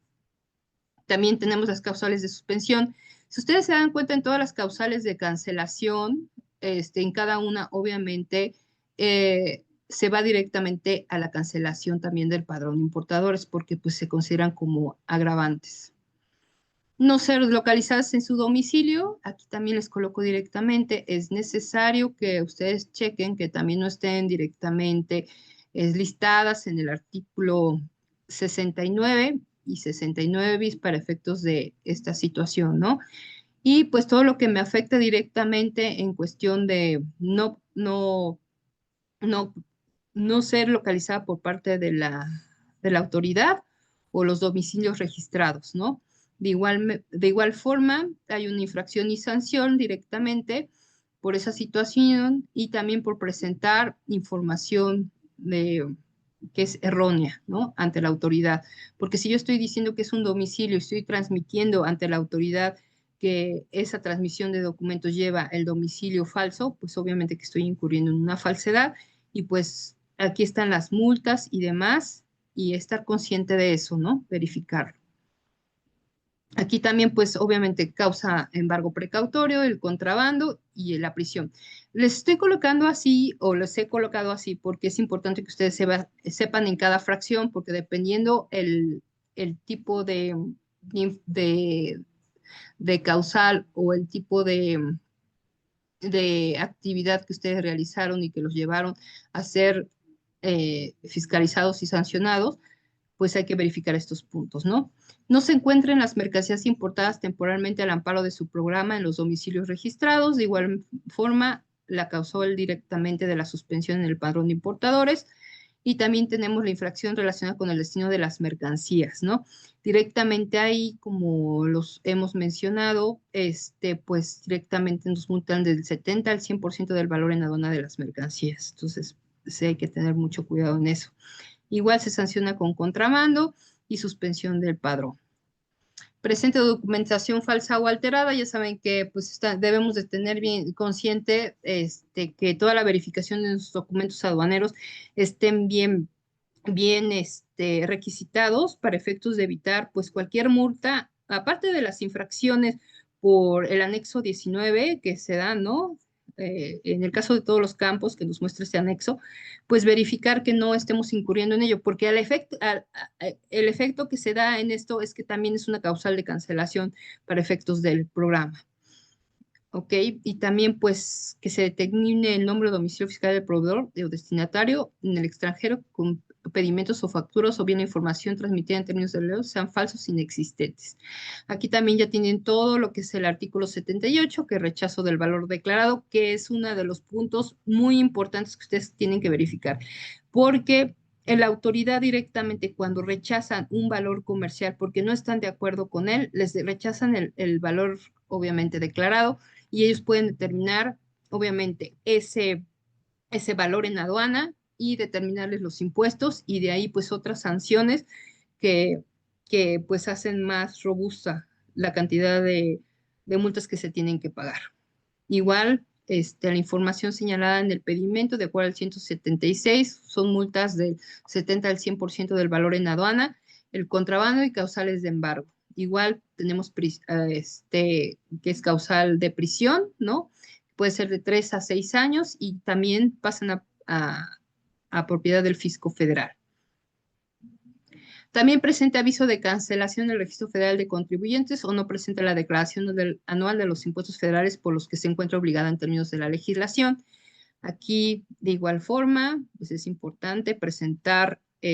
También tenemos las causales de suspensión. Si ustedes se dan cuenta en todas las causales de cancelación, en cada una, obviamente, se va directamente a la cancelación también del padrón de importadores, porque pues se consideran como agravantes. No ser localizadas en su domicilio, aquí también les coloco directamente, es necesario que ustedes chequen que también no estén directamente listadas en el artículo 69 y 69 bis para efectos de esta situación, ¿no? Y pues todo lo que me afecta directamente en cuestión de no ser localizada por parte de la autoridad o los domicilios registrados, ¿no? De igual forma, hay una infracción y sanción directamente por esa situación y también por presentar información que es errónea, ¿no? Ante la autoridad. Porque si yo estoy diciendo que es un domicilio y estoy transmitiendo ante la autoridad que esa transmisión de documentos lleva el domicilio falso, pues obviamente que estoy incurriendo en una falsedad y pues aquí están las multas y demás y estar consciente de eso, ¿no? Verificarlo. Aquí también, pues, obviamente causa embargo precautorio, el contrabando y la prisión. Les estoy colocando así o les he colocado así porque es importante que ustedes sepan en cada fracción, porque dependiendo el tipo de causal o el tipo de actividad que ustedes realizaron y que los llevaron a ser fiscalizados y sancionados, pues hay que verificar estos puntos, ¿no? No se encuentren las mercancías importadas temporalmente al amparo de su programa en los domicilios registrados. De igual forma, la causó él directamente de la suspensión en el padrón de importadores. Y también tenemos la infracción relacionada con el destino de las mercancías, ¿no? Directamente ahí, como los hemos mencionado, pues directamente nos multan del 70 al 100% del valor en aduana de las mercancías. Entonces, sí hay que tener mucho cuidado en eso. Igual se sanciona con contrabando y suspensión del padrón. Presente documentación falsa o alterada, ya saben que pues debemos de tener bien consciente que toda la verificación de los documentos aduaneros estén bien requisitados para efectos de evitar pues cualquier multa, aparte de las infracciones por el anexo 19 que se dan, ¿no? En el caso de todos los campos que nos muestra este anexo, pues verificar que no estemos incurriendo en ello, porque el efecto que se da en esto es que también es una causal de cancelación para efectos del programa. ¿Ok? Y también, pues, que se determine el nombre o domicilio fiscal del proveedor o destinatario en el extranjero con pedimentos o facturas o bien información transmitida en términos de ley sean falsos e inexistentes. Aquí también ya tienen todo lo que es el artículo 78, que es rechazo del valor declarado, que es uno de los puntos muy importantes que ustedes tienen que verificar, porque la autoridad directamente cuando rechazan un valor comercial porque no están de acuerdo con él, les rechazan el valor obviamente declarado y ellos pueden determinar obviamente ese valor en aduana y determinarles los impuestos y de ahí pues otras sanciones que, que pues hacen más robusta la cantidad de multas que se tienen que pagar. Igual, la información señalada en el pedimento, de acuerdo al 176, son multas del 70 al 100% del valor en aduana, el contrabando y causales de embargo. Igual tenemos que es causal de prisión, ¿no? Puede ser de 3 a 6 años y también pasan a propiedad del fisco federal. También presenta aviso de cancelación del Registro Federal de Contribuyentes o no presenta la declaración anual de los impuestos federales por los que se encuentra obligada en términos de la legislación. Aquí, de igual forma, pues es importante presentar a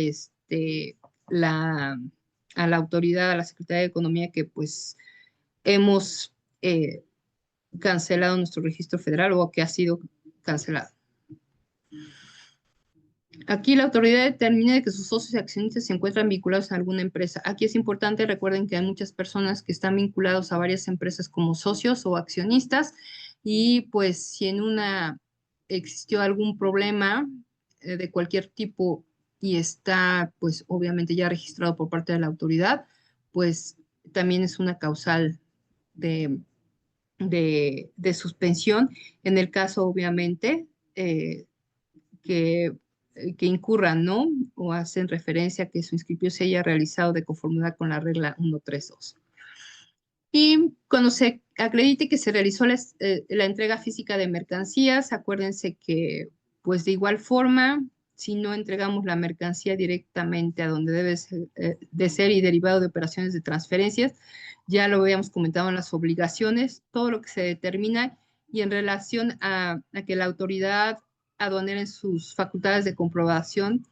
la autoridad, a la Secretaría de Economía, que pues hemos cancelado nuestro registro federal o que ha sido cancelado. Aquí la autoridad determina que sus socios y accionistas se encuentran vinculados a alguna empresa. Aquí es importante, recuerden que hay muchas personas que están vinculados a varias empresas como socios o accionistas y pues si en una existió algún problema de cualquier tipo y está pues obviamente ya registrado por parte de la autoridad, pues también es una causal de suspensión. En el caso obviamente que incurran, ¿no? O hacen referencia a que su inscripción se haya realizado de conformidad con la regla 132. Y cuando se acredite que se realizó la entrega física de mercancías, acuérdense que, pues de igual forma, si no entregamos la mercancía directamente a donde debe de ser y derivado de operaciones de transferencias, ya lo habíamos comentado en las obligaciones, todo lo que se determina y en relación a que la autoridad aduanera en sus facultades de comprobación,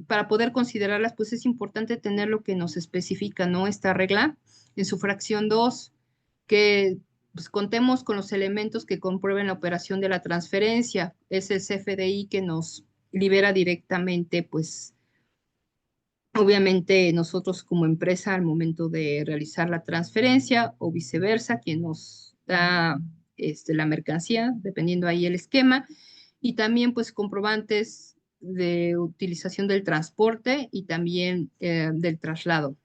para poder considerarlas, pues es importante tener lo que nos especifica, ¿no? Esta regla en su fracción 2, que pues, contemos con los elementos que comprueben la operación de la transferencia. Es el CFDI que nos libera directamente, pues, Obviamente nosotros como empresa al momento de realizar la transferencia o viceversa, quien nos da la mercancía, dependiendo ahí el esquema, y también pues comprobantes de utilización del transporte y también del traslado.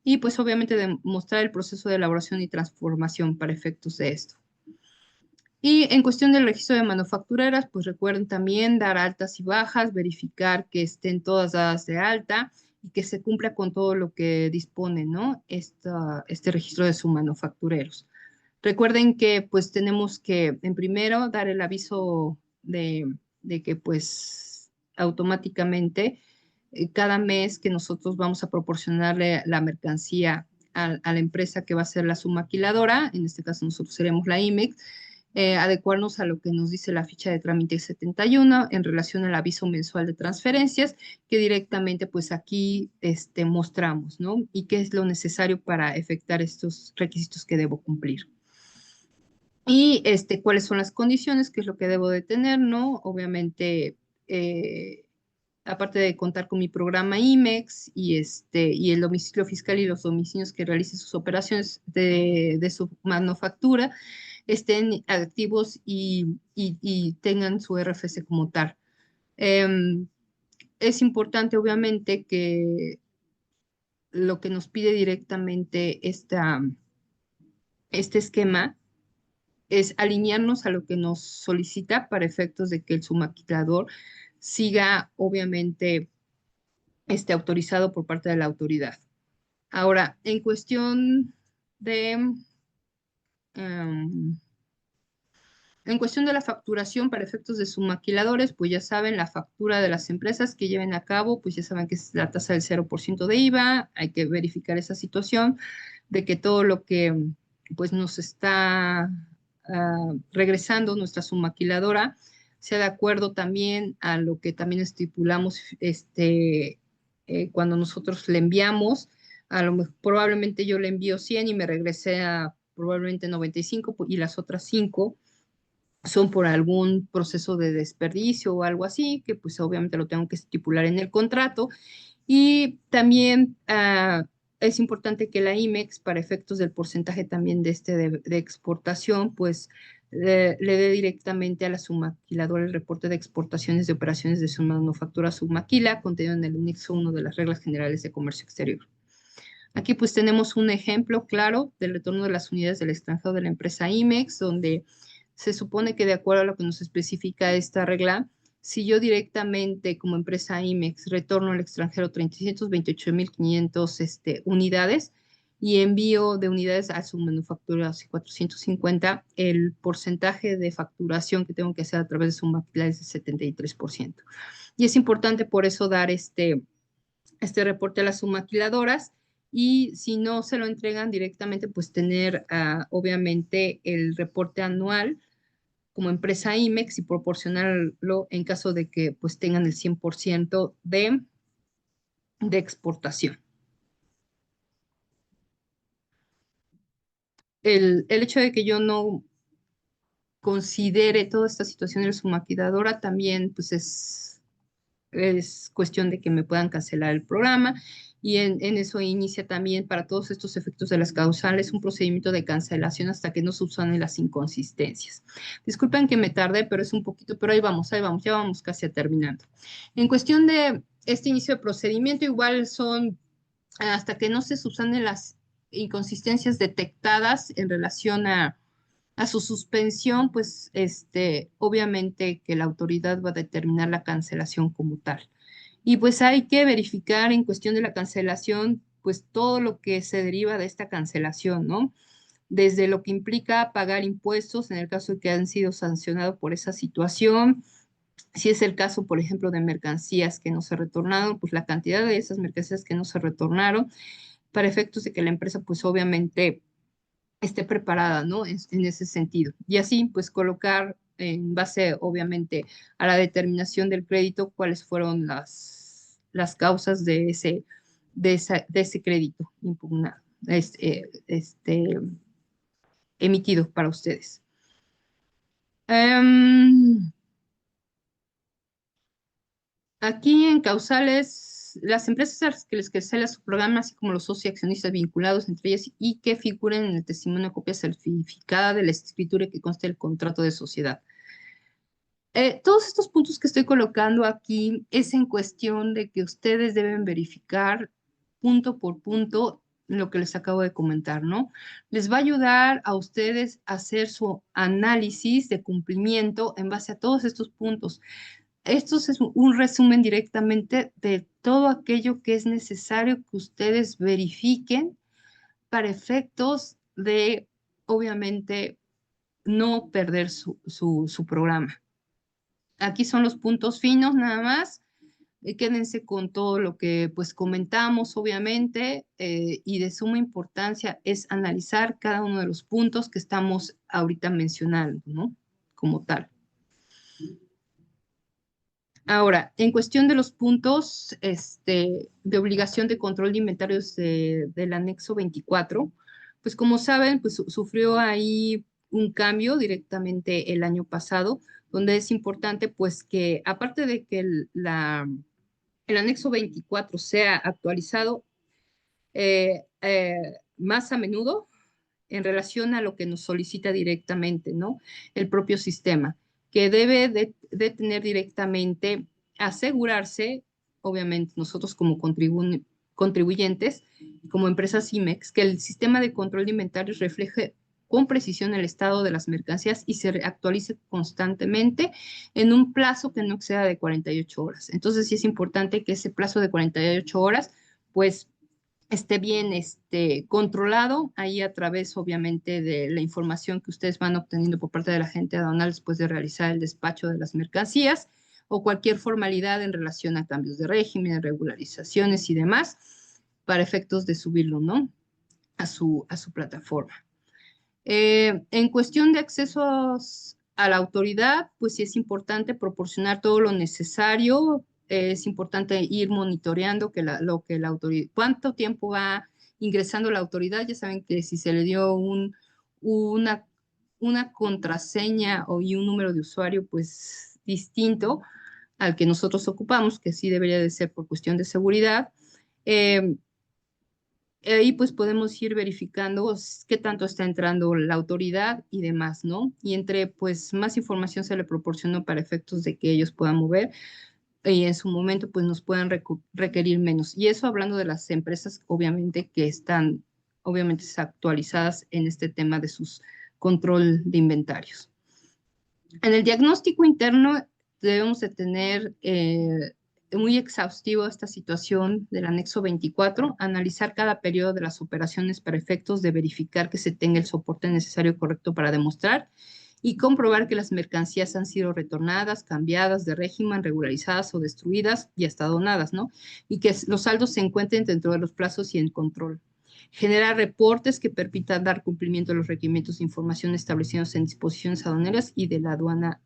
Y pues obviamente demostrar el proceso de elaboración y transformación para efectos de esto. Y en cuestión del registro de manufactureras, pues recuerden también dar altas y bajas, verificar que estén todas dadas de alta y que se cumpla con todo lo que dispone, ¿no? Este registro de submanufactureros. Recuerden que pues tenemos que, en primero, dar el aviso de que pues automáticamente cada mes que nosotros vamos a proporcionarle la mercancía a la empresa que va a ser la submaquiladora, en este caso nosotros seremos la IMEX, adecuarnos a lo que nos dice la ficha de trámite 71 en relación al aviso mensual de transferencias, que directamente pues aquí mostramos, ¿no? Y qué es lo necesario para efectuar estos requisitos que debo cumplir. Y cuáles son las condiciones, qué es lo que debo de tener, ¿no? Obviamente, aparte de contar con mi programa IMEX y el domicilio fiscal y los domicilios que realicen sus operaciones de su manufactura, estén activos y tengan su RFC como tal. Es importante, obviamente, que lo que nos pide directamente este esquema es alinearnos a lo que nos solicita para efectos de que el submaquilador siga, obviamente, autorizado por parte de la autoridad. Ahora, en cuestión de... en cuestión de la facturación para efectos de submaquiladores, pues ya saben, la factura de las empresas que lleven a cabo, pues ya saben que es la tasa del 0% de IVA, hay que verificar esa situación de que todo lo que pues nos está regresando nuestra submaquiladora sea de acuerdo también a lo que también estipulamos cuando nosotros le enviamos. A lo mejor, probablemente yo le envío 100 y me regrese a probablemente 95 y las otras 5 son por algún proceso de desperdicio o algo así, que pues obviamente lo tengo que estipular en el contrato. Y también es importante que la IMEX, para efectos del porcentaje también de exportación, pues le dé directamente a la submaquiladora el reporte de exportaciones de operaciones de su manufactura submaquila, contenido en el anexo 1 de las reglas generales de comercio exterior. Aquí pues tenemos un ejemplo claro del retorno de las unidades del extranjero de la empresa IMEX, donde se supone que de acuerdo a lo que nos especifica esta regla, si yo directamente como empresa IMEX retorno al extranjero 328.500 unidades y envío de unidades a su manufactura 450, el porcentaje de facturación que tengo que hacer a través de su maquila es de 73%. Y es importante por eso dar este reporte a las submaquiladoras y si no se lo entregan directamente, pues tener obviamente el reporte anual como empresa IMEX y proporcionarlo en caso de que pues tengan el 100% de exportación. El hecho de que yo no considere toda esta situación de su maquilladora también pues es cuestión de que me puedan cancelar el programa y en eso inicia también para todos estos efectos de las causales un procedimiento de cancelación hasta que no subsanen las inconsistencias. Disculpen que me tardé, pero es un poquito, pero ahí vamos, ya vamos casi terminando. En cuestión de este inicio de procedimiento, igual son hasta que no se subsanen las inconsistencias detectadas en relación a su suspensión, pues obviamente que la autoridad va a determinar la cancelación como tal. Y pues hay que verificar en cuestión de la cancelación, pues todo lo que se deriva de esta cancelación, ¿no? Desde lo que implica pagar impuestos en el caso de que han sido sancionados por esa situación. Si es el caso, por ejemplo, de mercancías que no se retornaron, pues la cantidad de esas mercancías que no se retornaron, para efectos de que la empresa, pues obviamente esté preparada, ¿no? En ese sentido. Y así, pues colocar en base, obviamente, a la determinación del crédito, cuáles fueron las causas de ese crédito impugnado, emitido para ustedes. Aquí en causales las empresas a las que les cancela su programa, así como los socios y accionistas vinculados entre ellas y que figuren en el testimonio copia certificada de la escritura que conste el contrato de sociedad. Todos estos puntos que estoy colocando aquí es en cuestión de que ustedes deben verificar punto por punto lo que les acabo de comentar, ¿no? Les va a ayudar a ustedes a hacer su análisis de cumplimiento en base a todos estos puntos. Esto es un resumen directamente de todo aquello que es necesario que ustedes verifiquen para efectos de, obviamente, no perder su programa. Aquí son los puntos finos nada más. Quédense con todo lo que pues comentamos, obviamente, y de suma importancia es analizar cada uno de los puntos que estamos ahorita mencionando, ¿no? Como tal. Ahora, en cuestión de los puntos de obligación de control de inventarios del anexo 24, pues como saben, pues sufrió ahí un cambio directamente el año pasado, donde es importante pues que aparte de que el anexo 24 sea actualizado más a menudo en relación a lo que nos solicita directamente, ¿no? El propio sistema, que debe de tener directamente, asegurarse, obviamente nosotros como contribuyentes, como empresas IMEX, que el sistema de control de inventarios refleje con precisión el estado de las mercancías y se actualice constantemente en un plazo que no exceda de 48 horas. Entonces sí es importante que ese plazo de 48 horas, pues esté bien controlado ahí a través, obviamente, de la información que ustedes van obteniendo por parte de la gente aduanal después de realizar el despacho de las mercancías o cualquier formalidad en relación a cambios de régimen, regularizaciones y demás, para efectos de subirlo, ¿no? A su plataforma. En cuestión de accesos a la autoridad, pues sí es importante proporcionar todo lo necesario. Es importante ir monitoreando lo que la autoridad, cuánto tiempo va ingresando la autoridad. Ya saben que si se le dio una contraseña y un número de usuario, pues distinto al que nosotros ocupamos, que sí debería de ser por cuestión de seguridad. Ahí pues podemos ir verificando qué tanto está entrando la autoridad y demás, ¿no? Y entre pues más información se le proporcionó para efectos de que ellos puedan mover y en su momento pues nos puedan requerir menos. Y eso hablando de las empresas obviamente que están obviamente actualizadas en este tema de sus control de inventarios. En el diagnóstico interno debemos de tener muy exhaustivo esta situación del anexo 24, analizar cada periodo de las operaciones para efectos de verificar que se tenga el soporte necesario correcto para demostrar y comprobar que las mercancías han sido retornadas, cambiadas de régimen, regularizadas o destruidas y hasta donadas, ¿no? Y que los saldos se encuentren dentro de los plazos y en control. Generar reportes que permitan dar cumplimiento a los requerimientos de información establecidos en disposiciones aduaneras y de la aduana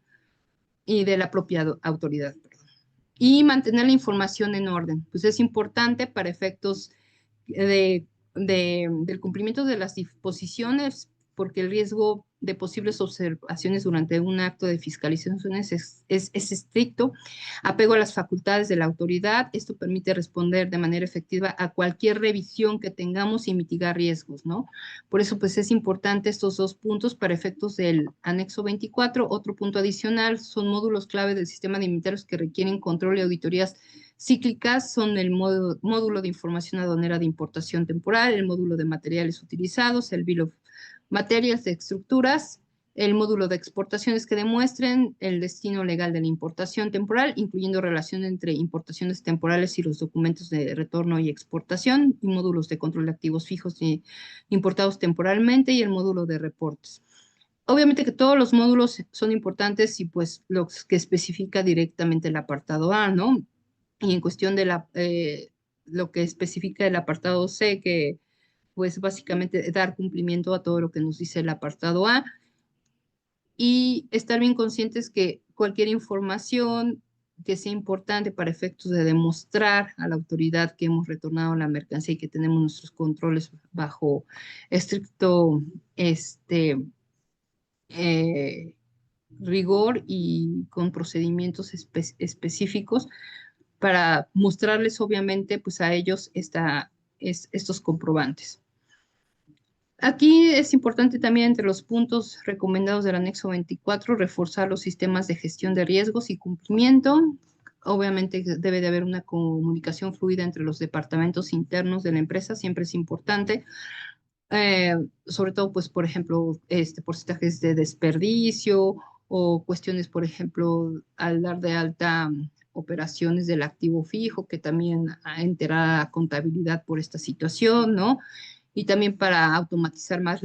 y de la propia autoridad. Y mantener la información en orden. Pues es importante para efectos del cumplimiento de las disposiciones, porque el riesgo de posibles observaciones durante un acto de fiscalización es estricto. Apego a las facultades de la autoridad. Esto permite responder de manera efectiva a cualquier revisión que tengamos y mitigar riesgos, ¿no? Por eso, pues es importante estos dos puntos para efectos del anexo 24. Otro punto adicional son módulos clave del sistema de inventarios que requieren control y auditorías cíclicas. Son el módulo de información aduanera de importación temporal, el módulo de materiales utilizados, el Bill of Materials de estructuras, el módulo de exportaciones que demuestren el destino legal de la importación temporal, incluyendo relación entre importaciones temporales y los documentos de retorno y exportación, y módulos de control de activos fijos importados temporalmente, y el módulo de reportes. Obviamente que todos los módulos son importantes y pues los que especifica directamente el apartado A, ¿no? Y en cuestión de lo que especifica el apartado C, que pues básicamente dar cumplimiento a todo lo que nos dice el apartado A y estar bien conscientes que cualquier información que sea importante para efectos de demostrar a la autoridad que hemos retornado la mercancía y que tenemos nuestros controles bajo estricto rigor y con procedimientos específicos, para mostrarles obviamente pues a ellos estos comprobantes. Aquí es importante también entre los puntos recomendados del anexo 24 reforzar los sistemas de gestión de riesgos y cumplimiento. Obviamente debe de haber una comunicación fluida entre los departamentos internos de la empresa, siempre es importante. Sobre todo, pues, por ejemplo, porcentajes de desperdicio o cuestiones, por ejemplo, al dar de alta operaciones del activo fijo, que también enterará a contabilidad por esta situación, ¿no? Y también para automatizar más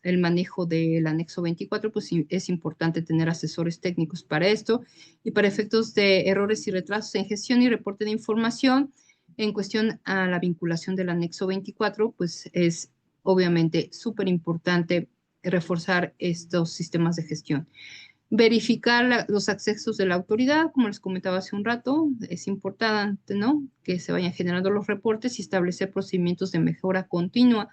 el manejo del anexo 24, pues es importante tener asesores técnicos para esto y para efectos de errores y retrasos en gestión y reporte de información en cuestión a la vinculación del anexo 24, pues es obviamente súper importante reforzar estos sistemas de gestión. Verificar los accesos de la autoridad, como les comentaba hace un rato, es importante, ¿no? Que se vayan generando los reportes y establecer procedimientos de mejora continua.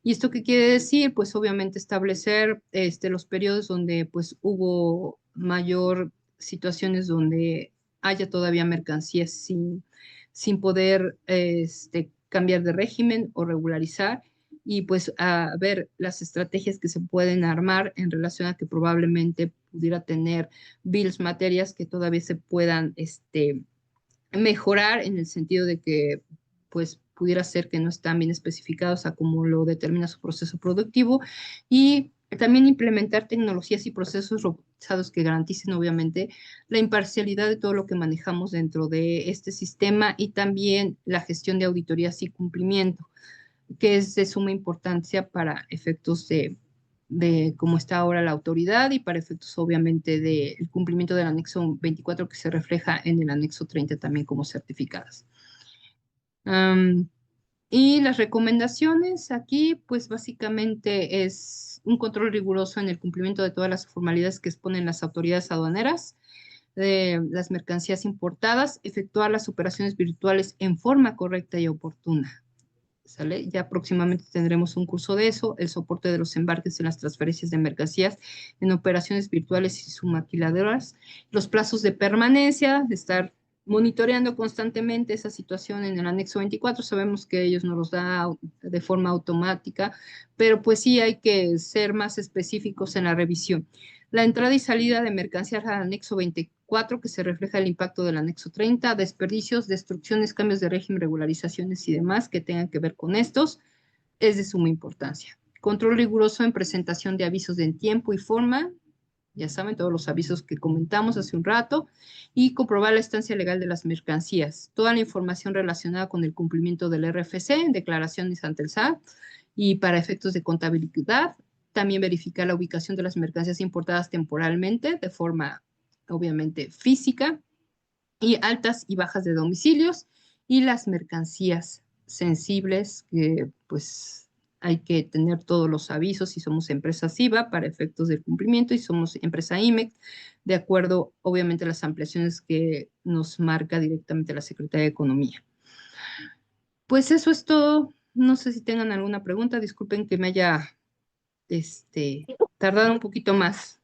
¿Y esto qué quiere decir? Pues obviamente establecer los periodos donde pues hubo mayor situaciones donde haya todavía mercancías sin poder cambiar de régimen o regularizar y pues a ver las estrategias que se pueden armar en relación a que probablemente pudiera tener bills, materias que todavía se puedan mejorar en el sentido de que pues pudiera ser que no están bien especificados a cómo lo determina su proceso productivo y también implementar tecnologías y procesos robotizados que garanticen obviamente la imparcialidad de todo lo que manejamos dentro de este sistema y también la gestión de auditorías y cumplimiento, que es de suma importancia para efectos de cómo está ahora la autoridad y para efectos obviamente del cumplimiento del anexo 24 que se refleja en el anexo 30 también como certificadas. Y las recomendaciones aquí, pues básicamente es un control riguroso en el cumplimiento de todas las formalidades que exponen las autoridades aduaneras, de las mercancías importadas, efectuar las operaciones virtuales en forma correcta y oportuna. ¿Sale? Ya próximamente tendremos un curso de eso, el soporte de los embarques en las transferencias de mercancías en operaciones virtuales y submaquiladoras, los plazos de permanencia, de estar monitoreando constantemente esa situación en el anexo 24. Sabemos que ellos nos los da de forma automática, pero pues sí hay que ser más específicos en la revisión. La entrada y salida de mercancías al anexo 24, que se refleja el impacto del anexo 30, desperdicios, destrucciones, cambios de régimen, regularizaciones y demás que tengan que ver con estos, es de suma importancia. Control riguroso en presentación de avisos en tiempo y forma, ya saben, todos los avisos que comentamos hace un rato, y comprobar la estancia legal de las mercancías. Toda la información relacionada con el cumplimiento del RFC, declaraciones ante el SAT, y para efectos de contabilidad, también verificar la ubicación de las mercancías importadas temporalmente, de forma obviamente física, y altas y bajas de domicilios, y las mercancías sensibles, que pues hay que tener todos los avisos si somos empresa SIVA para efectos del cumplimiento y somos empresa IMEX, de acuerdo obviamente a las ampliaciones que nos marca directamente la Secretaría de Economía. Pues eso es todo. No sé si tengan alguna pregunta. Disculpen que me haya tardado un poquito más.